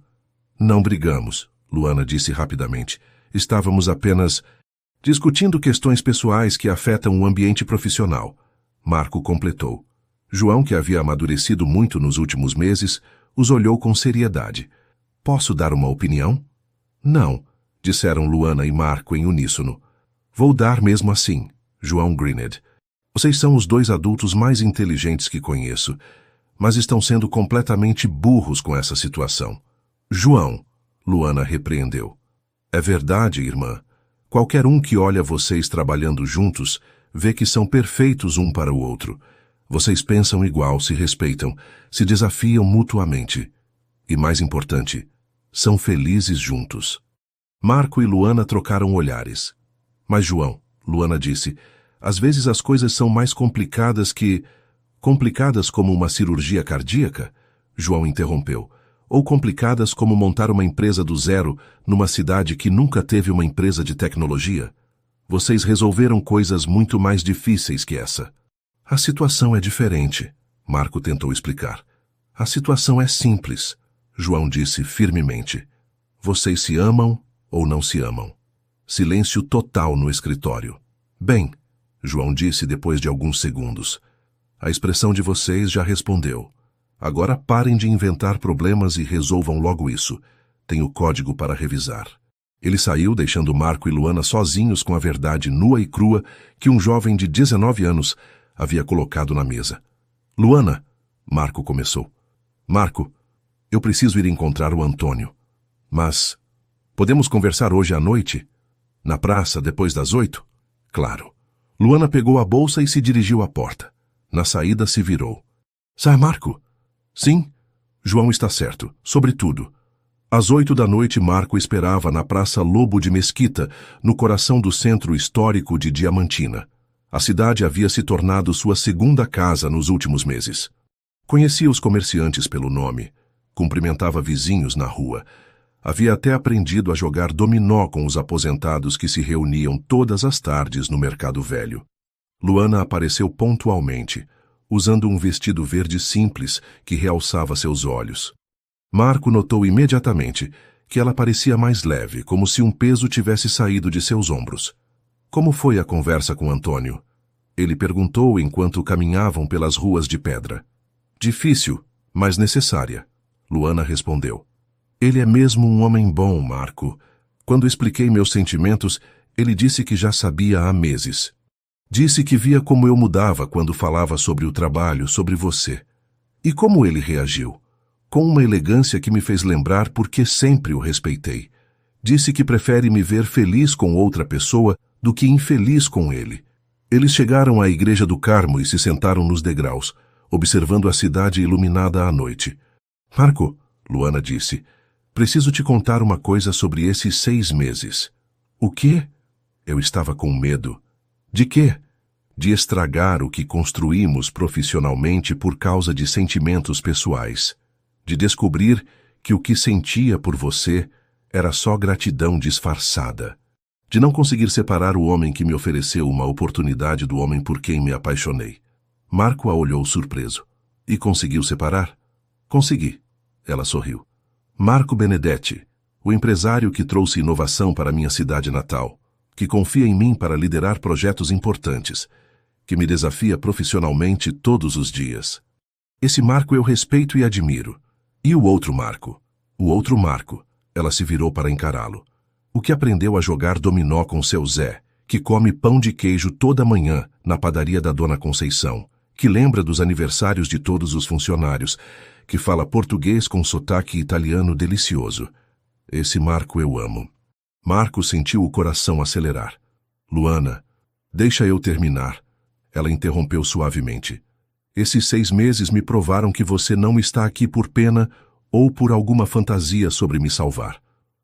Não brigamos, Luana disse rapidamente. Estávamos apenas discutindo questões pessoais que afetam o ambiente profissional. Marco completou. João, que havia amadurecido muito nos últimos meses, os olhou com seriedade. Posso dar uma opinião? Não, disseram Luana e Marco em uníssono. Vou dar mesmo assim, João Greened. Vocês são os dois adultos mais inteligentes que conheço, mas estão sendo completamente burros com essa situação. João, Luana repreendeu. É verdade, irmã. Qualquer um que olha vocês trabalhando juntos vê que são perfeitos um para o outro. Vocês pensam igual, se respeitam, se desafiam mutuamente. E mais importante, são felizes juntos. Marco e Luana trocaram olhares. Mas João, Luana disse, às vezes as coisas são mais complicadas que... Complicadas como uma cirurgia cardíaca? João interrompeu. Ou complicadas como montar uma empresa do zero numa cidade que nunca teve uma empresa de tecnologia? Vocês resolveram coisas muito mais difíceis que essa. A situação é diferente, Marco tentou explicar. A situação é simples, João disse firmemente. Vocês se amam ou não se amam? Silêncio total no escritório. Bem, João disse depois de alguns segundos. A expressão de vocês já respondeu. Agora parem de inventar problemas e resolvam logo isso. Tenho código para revisar. Ele saiu, deixando Marco e Luana sozinhos com a verdade nua e crua que um jovem de 19 anos havia colocado na mesa. Luana, Marco começou. Marco, eu preciso ir encontrar o Antônio. Mas, podemos conversar hoje à noite? Na praça, depois das 8? Claro. Luana pegou a bolsa e se dirigiu à porta. Na saída se virou. Sai, Marco. Sim, João está certo, sobretudo. Às 8 da noite, Marco esperava na Praça Lobo de Mesquita, no coração do centro histórico de Diamantina. A cidade havia se tornado sua segunda casa nos últimos meses. Conhecia os comerciantes pelo nome, cumprimentava vizinhos na rua. Havia até aprendido a jogar dominó com os aposentados que se reuniam todas as tardes no Mercado Velho. Luana apareceu pontualmente, usando um vestido verde simples que realçava seus olhos. Marco notou imediatamente que ela parecia mais leve, como se um peso tivesse saído de seus ombros. Como foi a conversa com Antônio? Ele perguntou enquanto caminhavam pelas ruas de pedra. Difícil, mas necessária, Luana respondeu. Ele é mesmo um homem bom, Marco. Quando expliquei meus sentimentos, ele disse que já sabia há meses. Disse que via como eu mudava quando falava sobre o trabalho, sobre você. E como ele reagiu? Com uma elegância que me fez lembrar porque sempre o respeitei. Disse que prefere me ver feliz com outra pessoa do que infeliz com ele. Eles chegaram à Igreja do Carmo e se sentaram nos degraus, observando a cidade iluminada à noite. Marco, Luana disse, preciso te contar uma coisa sobre esses 6 meses. O quê? Eu estava com medo. De quê? De estragar o que construímos profissionalmente por causa de sentimentos pessoais. De descobrir que o que sentia por você era só gratidão disfarçada. De não conseguir separar o homem que me ofereceu uma oportunidade do homem por quem me apaixonei. Marco a olhou surpreso. E conseguiu separar? Consegui. Ela sorriu. Marco Benedetti, o empresário que trouxe inovação para minha cidade natal, que confia em mim para liderar projetos importantes, que me desafia profissionalmente todos os dias. Esse Marco eu respeito e admiro. E o outro Marco? O outro Marco. Ela se virou para encará-lo. O que aprendeu a jogar dominó com seu Zé, que come pão de queijo toda manhã na padaria da Dona Conceição, que lembra dos aniversários de todos os funcionários, que fala português com sotaque italiano delicioso. Esse Marco eu amo. Marco sentiu o coração acelerar. Luana, deixa eu terminar. Ela interrompeu suavemente. Esses 6 meses me provaram que você não está aqui por pena ou por alguma fantasia sobre me salvar.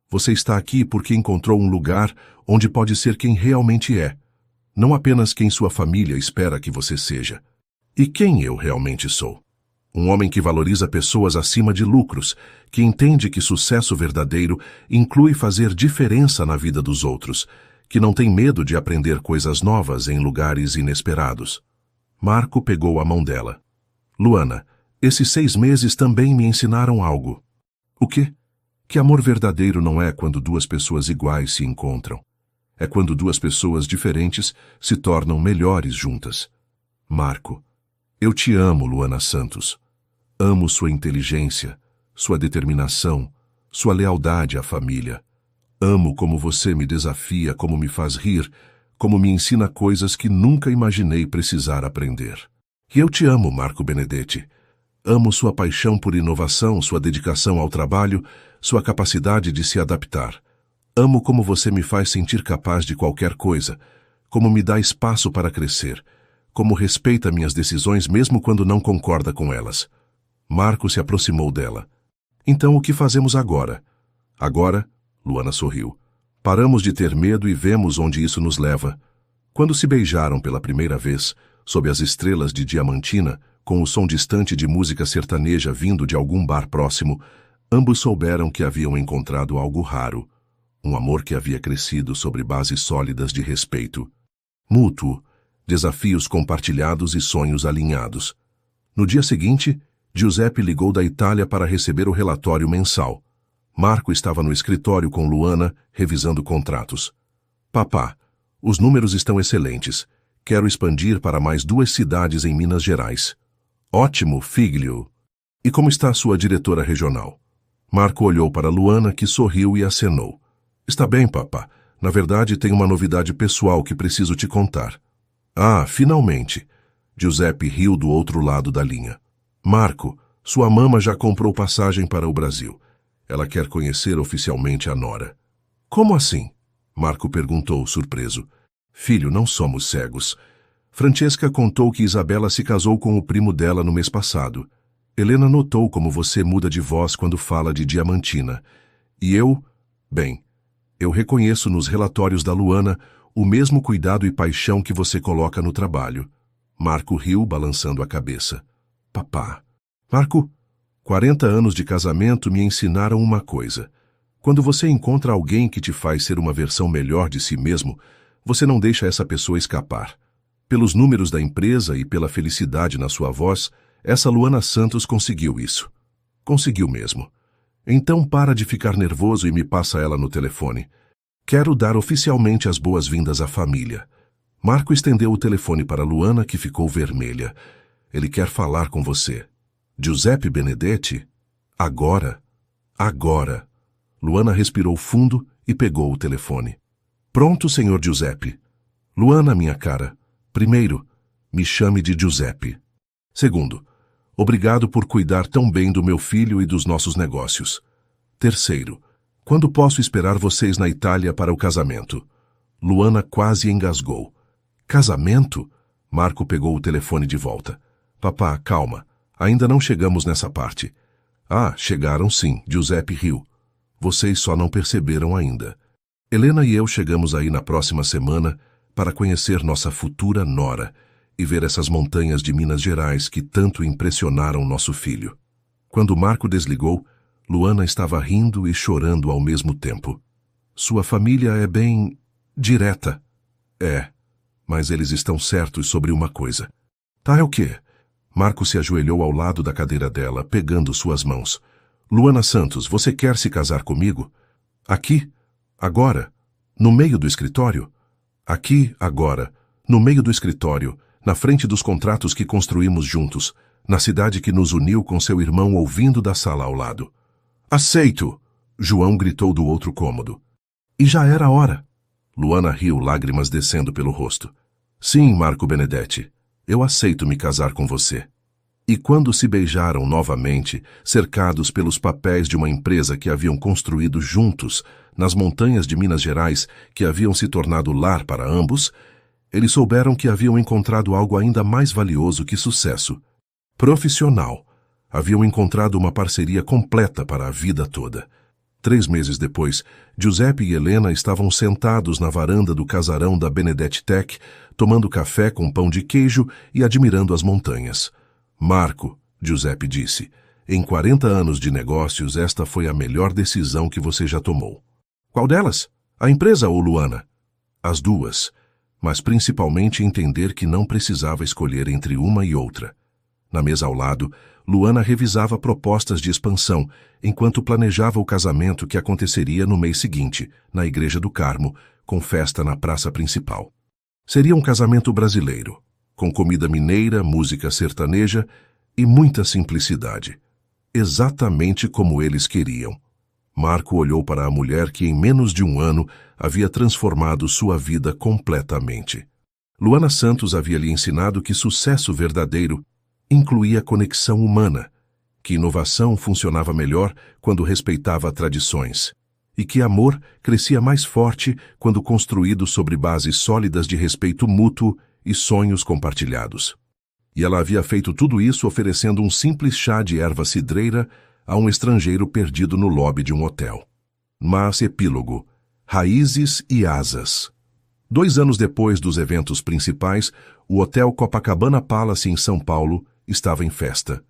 Você está aqui porque encontrou um lugar onde pode ser quem realmente é, não apenas quem sua família espera que você seja. E quem eu realmente sou? Um homem que valoriza pessoas acima de lucros, que entende que sucesso verdadeiro inclui fazer diferença na vida dos outros, que não tem medo de aprender coisas novas em lugares inesperados. Marco pegou a mão dela. Luana, esses 6 meses também me ensinaram algo. O quê? Que amor verdadeiro não é quando 2 pessoas iguais se encontram. É quando 2 pessoas diferentes se tornam melhores juntas. Marco, eu te amo, Luana Santos. Amo sua inteligência, sua determinação, sua lealdade à família. Amo como você me desafia, como me faz rir, como me ensina coisas que nunca imaginei precisar aprender. E eu te amo, Marco Benedetti. Amo sua paixão por inovação, sua dedicação ao trabalho, sua capacidade de se adaptar. Amo como você me faz sentir capaz de qualquer coisa, como me dá espaço para crescer, como respeita minhas decisões mesmo quando não concorda com elas. Marco se aproximou dela. Então o que fazemos agora? Agora, Luana sorriu. Paramos de ter medo e vemos onde isso nos leva. Quando se beijaram pela primeira vez, sob as estrelas de Diamantina, com o som distante de música sertaneja vindo de algum bar próximo, ambos souberam que haviam encontrado algo raro, um amor que havia crescido sobre bases sólidas de respeito mútuo, desafios compartilhados e sonhos alinhados. No dia seguinte, Giuseppe ligou da Itália para receber o relatório mensal. Marco estava no escritório com Luana, revisando contratos. Papá, os números estão excelentes. Quero expandir para mais 2 cidades em Minas Gerais. Ótimo, Figlio. E como está a sua diretora regional? Marco olhou para Luana, que sorriu e acenou. Está bem, papá. Na verdade, tenho uma novidade pessoal que preciso te contar. Ah, finalmente. Giuseppe riu do outro lado da linha. Marco, sua mama já comprou passagem para o Brasil. Ela quer conhecer oficialmente a nora. Como assim? Marco perguntou, surpreso. Filho, não somos cegos. Francesca contou que Isabela se casou com o primo dela no mês passado. Helena notou como você muda de voz quando fala de Diamantina. E eu, bem, eu reconheço nos relatórios da Luana o mesmo cuidado e paixão que você coloca no trabalho. Marco riu, balançando a cabeça. Papá. Marco, 40 anos de casamento me ensinaram uma coisa. Quando você encontra alguém que te faz ser uma versão melhor de si mesmo, você não deixa essa pessoa escapar. Pelos números da empresa e pela felicidade na sua voz, essa Luana Santos conseguiu isso. Conseguiu mesmo. Então para de ficar nervoso e me passa ela no telefone. Quero dar oficialmente as boas-vindas à família. Marco estendeu o telefone para Luana, que ficou vermelha. Ele quer falar com você. Giuseppe Benedetti? Agora. Agora. Luana respirou fundo e pegou o telefone. Pronto, senhor Giuseppe. Luana, minha cara. Primeiro, me chame de Giuseppe. Segundo, obrigado por cuidar tão bem do meu filho e dos nossos negócios. Terceiro, quando posso esperar vocês na Itália para o casamento? Luana quase engasgou. Casamento? Marco pegou o telefone de volta. Papá, calma. Ainda não chegamos nessa parte. Ah, chegaram sim, Giuseppe riu. Vocês só não perceberam ainda. Helena e eu chegamos aí na próxima semana para conhecer nossa futura nora e ver essas montanhas de Minas Gerais que tanto impressionaram nosso filho. Quando Marco desligou, Luana estava rindo e chorando ao mesmo tempo. Sua família é bem direta. É, mas eles estão certos sobre uma coisa. Tá, é o quê? Marco se ajoelhou ao lado da cadeira dela, pegando suas mãos. Luana Santos, você quer se casar comigo? Aqui? Agora? No meio do escritório? Aqui, agora. No meio do escritório, na frente dos contratos que construímos juntos, na cidade que nos uniu com seu irmão ouvindo da sala ao lado. Aceito! João gritou do outro cômodo. E já era hora. Luana riu, lágrimas descendo pelo rosto. Sim, Marco Benedetti. Eu aceito me casar com você. E quando se beijaram novamente, cercados pelos papéis de uma empresa que haviam construído juntos, nas montanhas de Minas Gerais, que haviam se tornado lar para ambos, eles souberam que haviam encontrado algo ainda mais valioso que sucesso. Profissional. Haviam encontrado uma parceria completa para a vida toda. 3 meses depois, Giuseppe e Helena estavam sentados na varanda do casarão da Benedetti Tech, tomando café com pão de queijo e admirando as montanhas. Marco, Giuseppe disse, em 40 anos de negócios, esta foi a melhor decisão que você já tomou. Qual delas? A empresa ou Luana? As duas, mas principalmente entender que não precisava escolher entre uma e outra. Na mesa ao lado, Luana revisava propostas de expansão, enquanto planejava o casamento que aconteceria no mês seguinte, na Igreja do Carmo, com festa na praça principal. Seria um casamento brasileiro, com comida mineira, música sertaneja e muita simplicidade. Exatamente como eles queriam. Marco olhou para a mulher que em menos de um ano havia transformado sua vida completamente. Luana Santos havia lhe ensinado que sucesso verdadeiro incluía conexão humana, que inovação funcionava melhor quando respeitava tradições, e que amor crescia mais forte quando construído sobre bases sólidas de respeito mútuo e sonhos compartilhados. E ela havia feito tudo isso oferecendo um simples chá de erva cidreira a um estrangeiro perdido no lobby de um hotel. Mas epílogo: raízes e asas. 2 anos depois dos eventos principais, o Hotel Copacabana Palace em São Paulo estava em festa.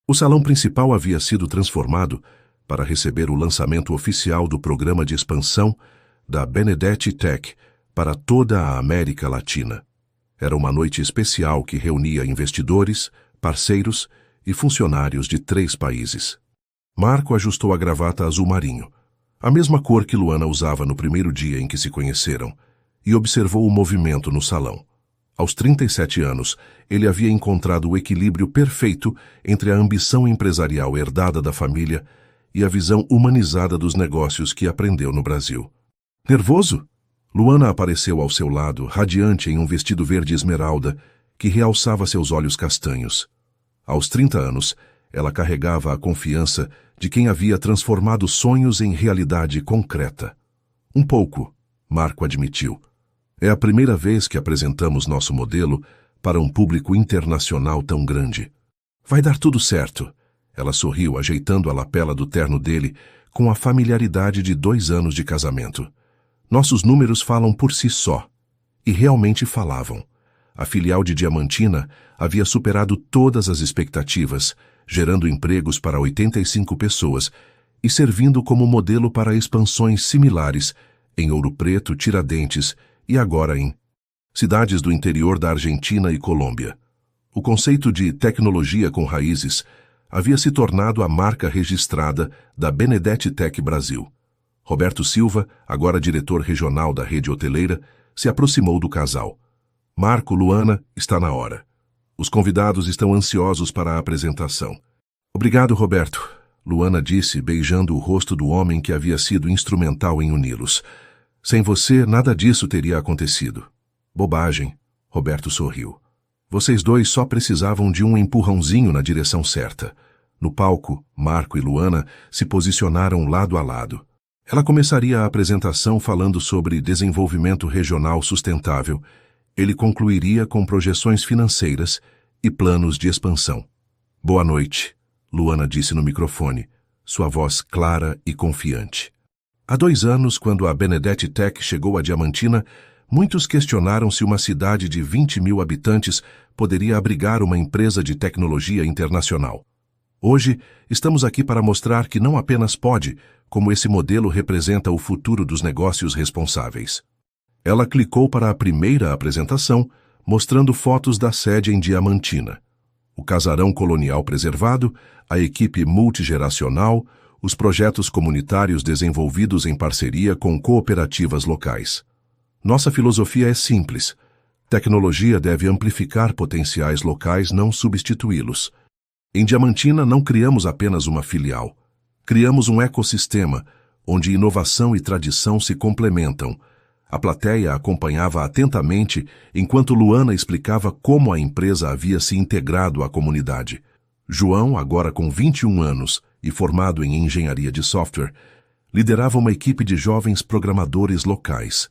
O salão principal havia sido transformado para receber o lançamento oficial do programa de expansão da Benedetti Tech para toda a América Latina. Era uma noite especial que reunia investidores, parceiros e funcionários de 3 países. Marco ajustou a gravata azul marinho, a mesma cor que Luana usava no primeiro dia em que se conheceram, e observou o movimento no salão. Aos 37 anos, ele havia encontrado o equilíbrio perfeito entre a ambição empresarial herdada da família e a visão humanizada dos negócios que aprendeu no Brasil. Nervoso? Luana apareceu ao seu lado, radiante em um vestido verde esmeralda que realçava seus olhos castanhos. Aos 30 anos, ela carregava a confiança de quem havia transformado sonhos em realidade concreta. Um pouco, Marco admitiu. É a primeira vez que apresentamos nosso modelo para um público internacional tão grande. Vai dar tudo certo. Ela sorriu, ajeitando a lapela do terno dele com a familiaridade de 2 anos de casamento. Nossos números falam por si só. E realmente falavam. A filial de Diamantina havia superado todas as expectativas, gerando empregos para 85 pessoas e servindo como modelo para expansões similares em Ouro Preto, Tiradentes e agora em cidades do interior da Argentina e Colômbia. O conceito de tecnologia com raízes havia se tornado a marca registrada da Benedetti Tech Brasil. Roberto Silva, agora diretor regional da rede hoteleira, se aproximou do casal. Marco, Luana, está na hora. Os convidados estão ansiosos para a apresentação. Obrigado, Roberto, Luana disse, beijando o rosto do homem que havia sido instrumental em uni-los. Sem você, nada disso teria acontecido. Bobagem, Roberto sorriu. Vocês 2 só precisavam de um empurrãozinho na direção certa. No palco, Marco e Luana se posicionaram lado a lado. Ela começaria a apresentação falando sobre desenvolvimento regional sustentável. Ele concluiria com projeções financeiras e planos de expansão. Boa noite, Luana disse no microfone, sua voz clara e confiante. Há 2 anos, quando a Benedetti Tech chegou a Diamantina, muitos questionaram se uma cidade de 20 mil habitantes poderia abrigar uma empresa de tecnologia internacional. Hoje, estamos aqui para mostrar que não apenas pode, como esse modelo representa o futuro dos negócios responsáveis. Ela clicou para a primeira apresentação, mostrando fotos da sede em Diamantina. O casarão colonial preservado, a equipe multigeracional, os projetos comunitários desenvolvidos em parceria com cooperativas locais. Nossa filosofia é simples. Tecnologia deve amplificar potenciais locais, não substituí-los. Em Diamantina não criamos apenas uma filial. Criamos um ecossistema, onde inovação e tradição se complementam. A plateia acompanhava atentamente enquanto Luana explicava como a empresa havia se integrado à comunidade. João, agora com 21 anos e formado em engenharia de software, liderava uma equipe de jovens programadores locais.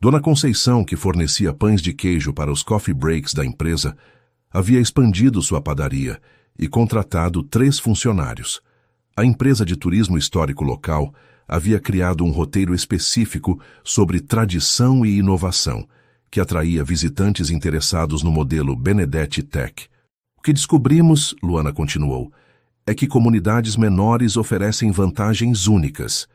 Dona Conceição, que fornecia pães de queijo para os coffee breaks da empresa, havia expandido sua padaria e contratado 3 funcionários. A empresa de turismo histórico local havia criado um roteiro específico sobre tradição e inovação, que atraía visitantes interessados no modelo Benedetti Tech. O que descobrimos, Luana continuou, é que comunidades menores oferecem vantagens únicas.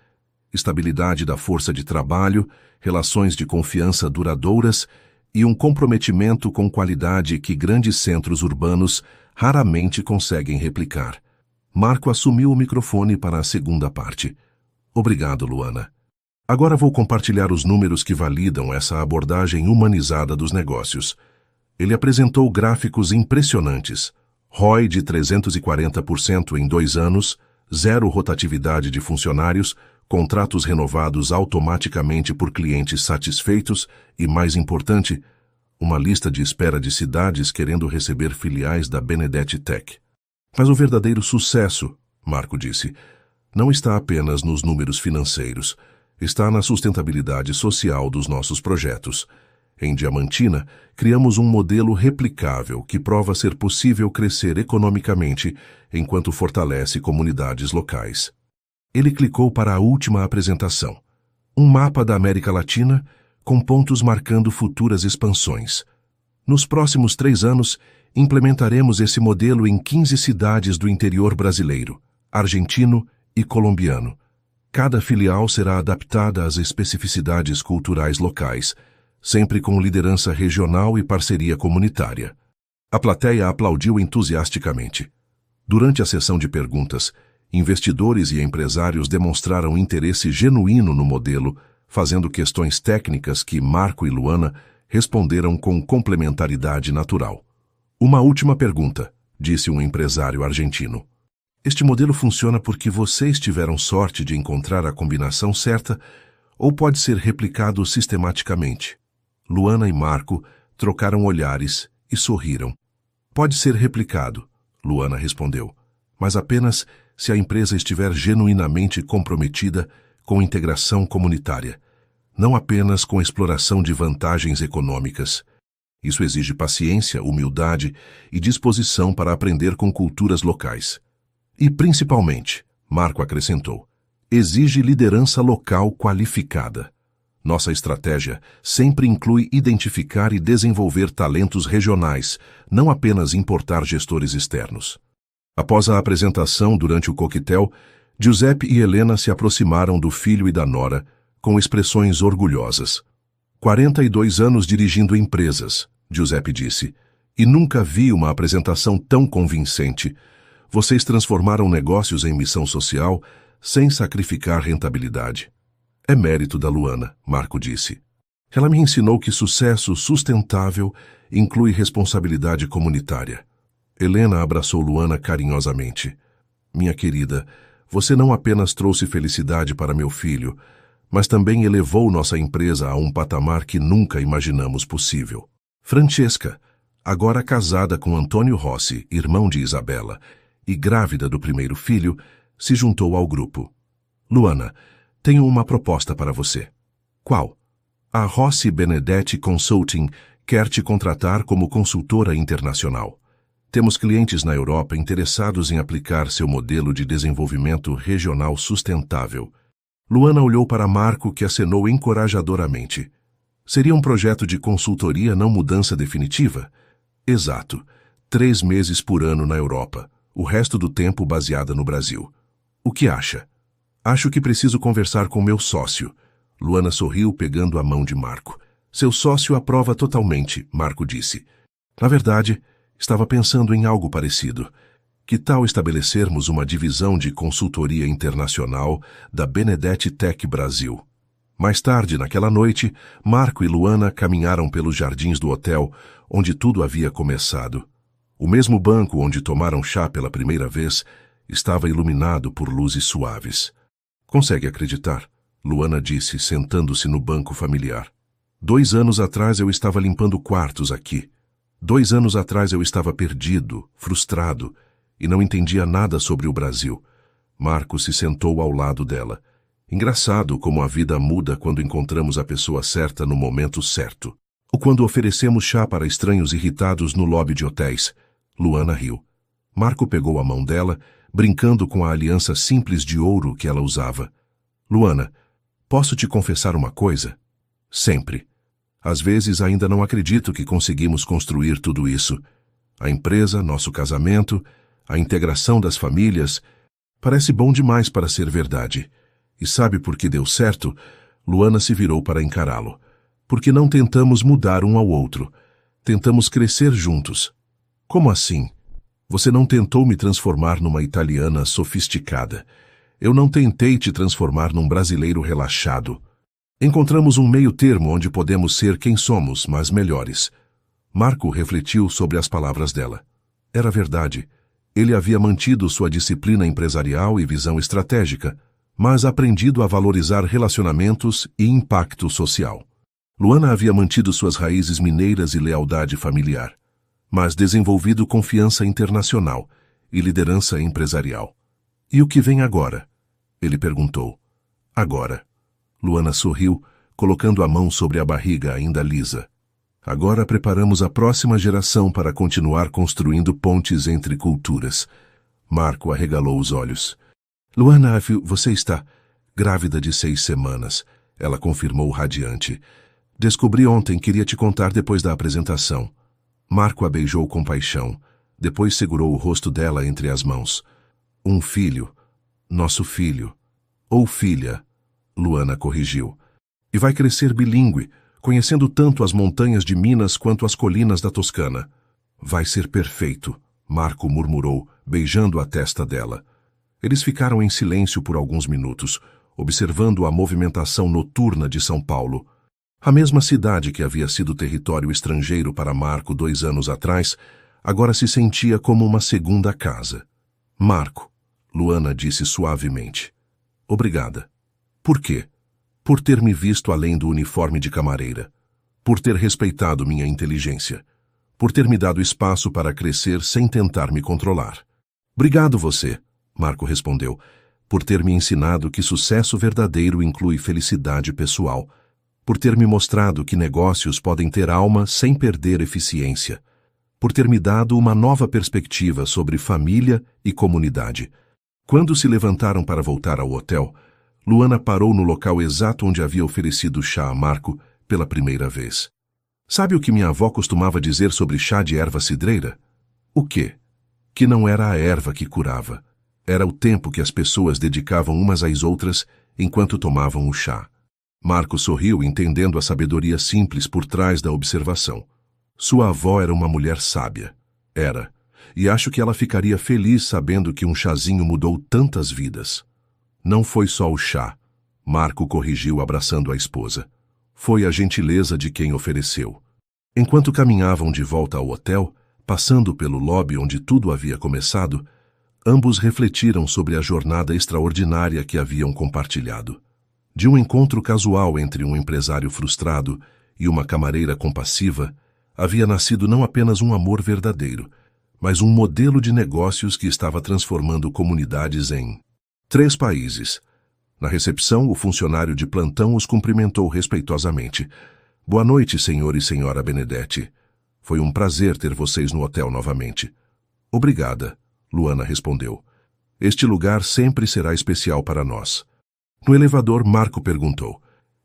Estabilidade da força de trabalho, relações de confiança duradouras e um comprometimento com qualidade que grandes centros urbanos raramente conseguem replicar. Marco assumiu o microfone para a segunda parte. Obrigado, Luana. Agora vou compartilhar os números que validam essa abordagem humanizada dos negócios. Ele apresentou gráficos impressionantes. ROI de 340% em 2 anos, zero rotatividade de funcionários, contratos renovados automaticamente por clientes satisfeitos e, mais importante, uma lista de espera de cidades querendo receber filiais da Benedetti Tech. Mas o verdadeiro sucesso, Marco disse, não está apenas nos números financeiros, está na sustentabilidade social dos nossos projetos. Em Diamantina, criamos um modelo replicável que prova ser possível crescer economicamente enquanto fortalece comunidades locais. Ele clicou para a última apresentação. Um mapa da América Latina com pontos marcando futuras expansões. Nos próximos 3 anos, implementaremos esse modelo em 15 cidades do interior brasileiro, argentino e colombiano. Cada filial será adaptada às especificidades culturais locais, sempre com liderança regional e parceria comunitária. A plateia aplaudiu entusiasticamente. Durante a sessão de perguntas, investidores e empresários demonstraram interesse genuíno no modelo, fazendo questões técnicas que Marco e Luana responderam com complementaridade natural. Uma última pergunta, disse um empresário argentino. Este modelo funciona porque vocês tiveram sorte de encontrar a combinação certa ou pode ser replicado sistematicamente? Luana e Marco trocaram olhares e sorriram. Pode ser replicado, Luana respondeu, mas apenas se a empresa estiver genuinamente comprometida com integração comunitária, não apenas com exploração de vantagens econômicas. Isso exige paciência, humildade e disposição para aprender com culturas locais. E, principalmente, Marco acrescentou, exige liderança local qualificada. Nossa estratégia sempre inclui identificar e desenvolver talentos regionais, não apenas importar gestores externos. Após a apresentação durante o coquetel, Giuseppe e Helena se aproximaram do filho e da nora, com expressões orgulhosas. 42 anos dirigindo empresas, Giuseppe disse, e nunca vi uma apresentação tão convincente. Vocês transformaram negócios em missão social sem sacrificar rentabilidade. É mérito da Luana, Marco disse. Ela me ensinou que sucesso sustentável inclui responsabilidade comunitária. Helena abraçou Luana carinhosamente. Minha querida, você não apenas trouxe felicidade para meu filho, mas também elevou nossa empresa a um patamar que nunca imaginamos possível. Francesca, agora casada com Antônio Rossi, irmão de Isabela, e grávida do primeiro filho, se juntou ao grupo. Luana, tenho uma proposta para você. Qual? A Rossi Benedetti Consulting quer te contratar como consultora internacional. Temos clientes na Europa interessados em aplicar seu modelo de desenvolvimento regional sustentável. Luana olhou para Marco, que acenou encorajadoramente. Seria um projeto de consultoria não mudança definitiva? Exato. 3 meses por ano na Europa, o resto do tempo baseada no Brasil. O que acha? Acho que preciso conversar com meu sócio. Luana sorriu pegando a mão de Marco. Seu sócio aprova totalmente, Marco disse. Na verdade, estava pensando em algo parecido. Que tal estabelecermos uma divisão de consultoria internacional da Benedetti Tech Brasil? Mais tarde, naquela noite, Marco e Luana caminharam pelos jardins do hotel, onde tudo havia começado. O mesmo banco onde tomaram chá pela primeira vez estava iluminado por luzes suaves. Consegue acreditar? Luana disse, sentando-se no banco familiar. 2 anos atrás eu estava limpando quartos aqui. 2 anos atrás eu estava perdido, frustrado, e não entendia nada sobre o Brasil. Marco se sentou ao lado dela. Engraçado como a vida muda quando encontramos a pessoa certa no momento certo. Ou quando oferecemos chá para estranhos irritados no lobby de hotéis. Luana riu. Marco pegou a mão dela, brincando com a aliança simples de ouro que ela usava. Luana, posso te confessar uma coisa? Sempre. Às vezes ainda não acredito que conseguimos construir tudo isso. A empresa, nosso casamento, a integração das famílias, parece bom demais para ser verdade. E sabe por que deu certo? Luana se virou para encará-lo. Porque não tentamos mudar um ao outro. Tentamos crescer juntos. Como assim? Você não tentou me transformar numa italiana sofisticada. Eu não tentei te transformar num brasileiro relaxado. Encontramos um meio termo onde podemos ser quem somos, mas melhores. Marco refletiu sobre as palavras dela. Era verdade. Ele havia mantido sua disciplina empresarial e visão estratégica, mas aprendido a valorizar relacionamentos e impacto social. Luana havia mantido suas raízes mineiras e lealdade familiar, mas desenvolvido confiança internacional e liderança empresarial. E o que vem agora? Ele perguntou. Agora. Luana sorriu, colocando a mão sobre a barriga ainda lisa. Agora preparamos a próxima geração para continuar construindo pontes entre culturas. Marco arregalou os olhos. Luana, você está grávida de 6 semanas. Ela confirmou radiante. Descobri ontem, queria te contar depois da apresentação. Marco a beijou com paixão. Depois segurou o rosto dela entre as mãos. Um filho. Nosso filho. Ou filha. Luana corrigiu. E vai crescer bilíngue, conhecendo tanto as montanhas de Minas quanto as colinas da Toscana. Vai ser perfeito, Marco murmurou, beijando a testa dela. Eles ficaram em silêncio por alguns minutos, observando a movimentação noturna de São Paulo. A mesma cidade que havia sido território estrangeiro para Marco 2 anos atrás, agora se sentia como uma segunda casa. Marco, Luana disse suavemente. Obrigada. Por quê? Por ter me visto além do uniforme de camareira. Por ter respeitado minha inteligência. Por ter me dado espaço para crescer sem tentar me controlar. Obrigado você, Marco respondeu, por ter me ensinado que sucesso verdadeiro inclui felicidade pessoal. Por ter me mostrado que negócios podem ter alma sem perder eficiência. Por ter me dado uma nova perspectiva sobre família e comunidade. Quando se levantaram para voltar ao hotel, Luana parou no local exato onde havia oferecido chá a Marco pela primeira vez. Sabe o que minha avó costumava dizer sobre chá de erva cidreira? O quê? Que não era a erva que curava. Era o tempo que as pessoas dedicavam umas às outras enquanto tomavam o chá. Marco sorriu, entendendo a sabedoria simples por trás da observação. Sua avó era uma mulher sábia. Era. E acho que ela ficaria feliz sabendo que um chazinho mudou tantas vidas. Não foi só o chá, Marco corrigiu abraçando a esposa. Foi a gentileza de quem ofereceu. Enquanto caminhavam de volta ao hotel, passando pelo lobby onde tudo havia começado, ambos refletiram sobre a jornada extraordinária que haviam compartilhado. De um encontro casual entre um empresário frustrado e uma camareira compassiva, havia nascido não apenas um amor verdadeiro, mas um modelo de negócios que estava transformando comunidades em 3 países. Na recepção, o funcionário de plantão os cumprimentou respeitosamente. Boa noite, senhor e senhora Benedetti. Foi um prazer ter vocês no hotel novamente. Obrigada, Luana respondeu. Este lugar sempre será especial para nós. No elevador, Marco perguntou.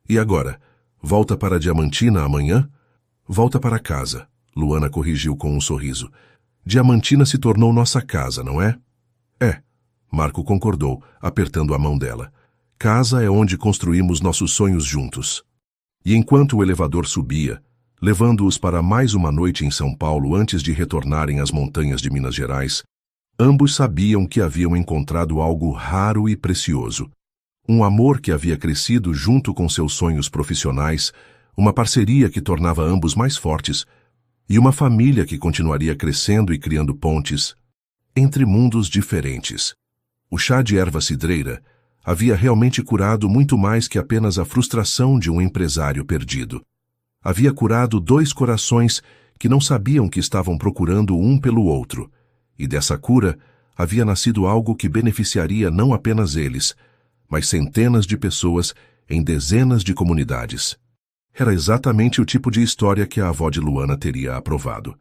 E agora? Volta para Diamantina amanhã? Volta para casa, Luana corrigiu com um sorriso. Diamantina se tornou nossa casa, não é? É. Marco concordou, apertando a mão dela. Casa é onde construímos nossos sonhos juntos. E enquanto o elevador subia, levando-os para mais uma noite em São Paulo antes de retornarem às montanhas de Minas Gerais, ambos sabiam que haviam encontrado algo raro e precioso. Um amor que havia crescido junto com seus sonhos profissionais, uma parceria que tornava ambos mais fortes, e uma família que continuaria crescendo e criando pontes entre mundos diferentes. O chá de erva cidreira havia realmente curado muito mais que apenas a frustração de um empresário perdido. Havia curado 2 corações que não sabiam que estavam procurando um pelo outro, e dessa cura havia nascido algo que beneficiaria não apenas eles, mas centenas de pessoas em dezenas de comunidades. Era exatamente o tipo de história que a avó de Luana teria aprovado.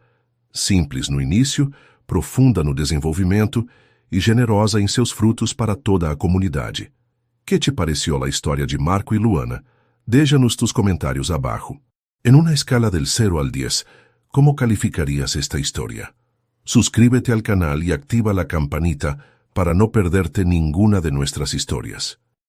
Simples no início, profunda no desenvolvimento e generosa em seus frutos para toda a comunidade. Que te pareció a história de Marco e Luana? Déjanos tus comentarios abajo. En una escala del 0 al 10, ¿cómo calificarías esta historia? Suscríbete al canal y activa la campanita para no perderte ninguna de nuestras historias.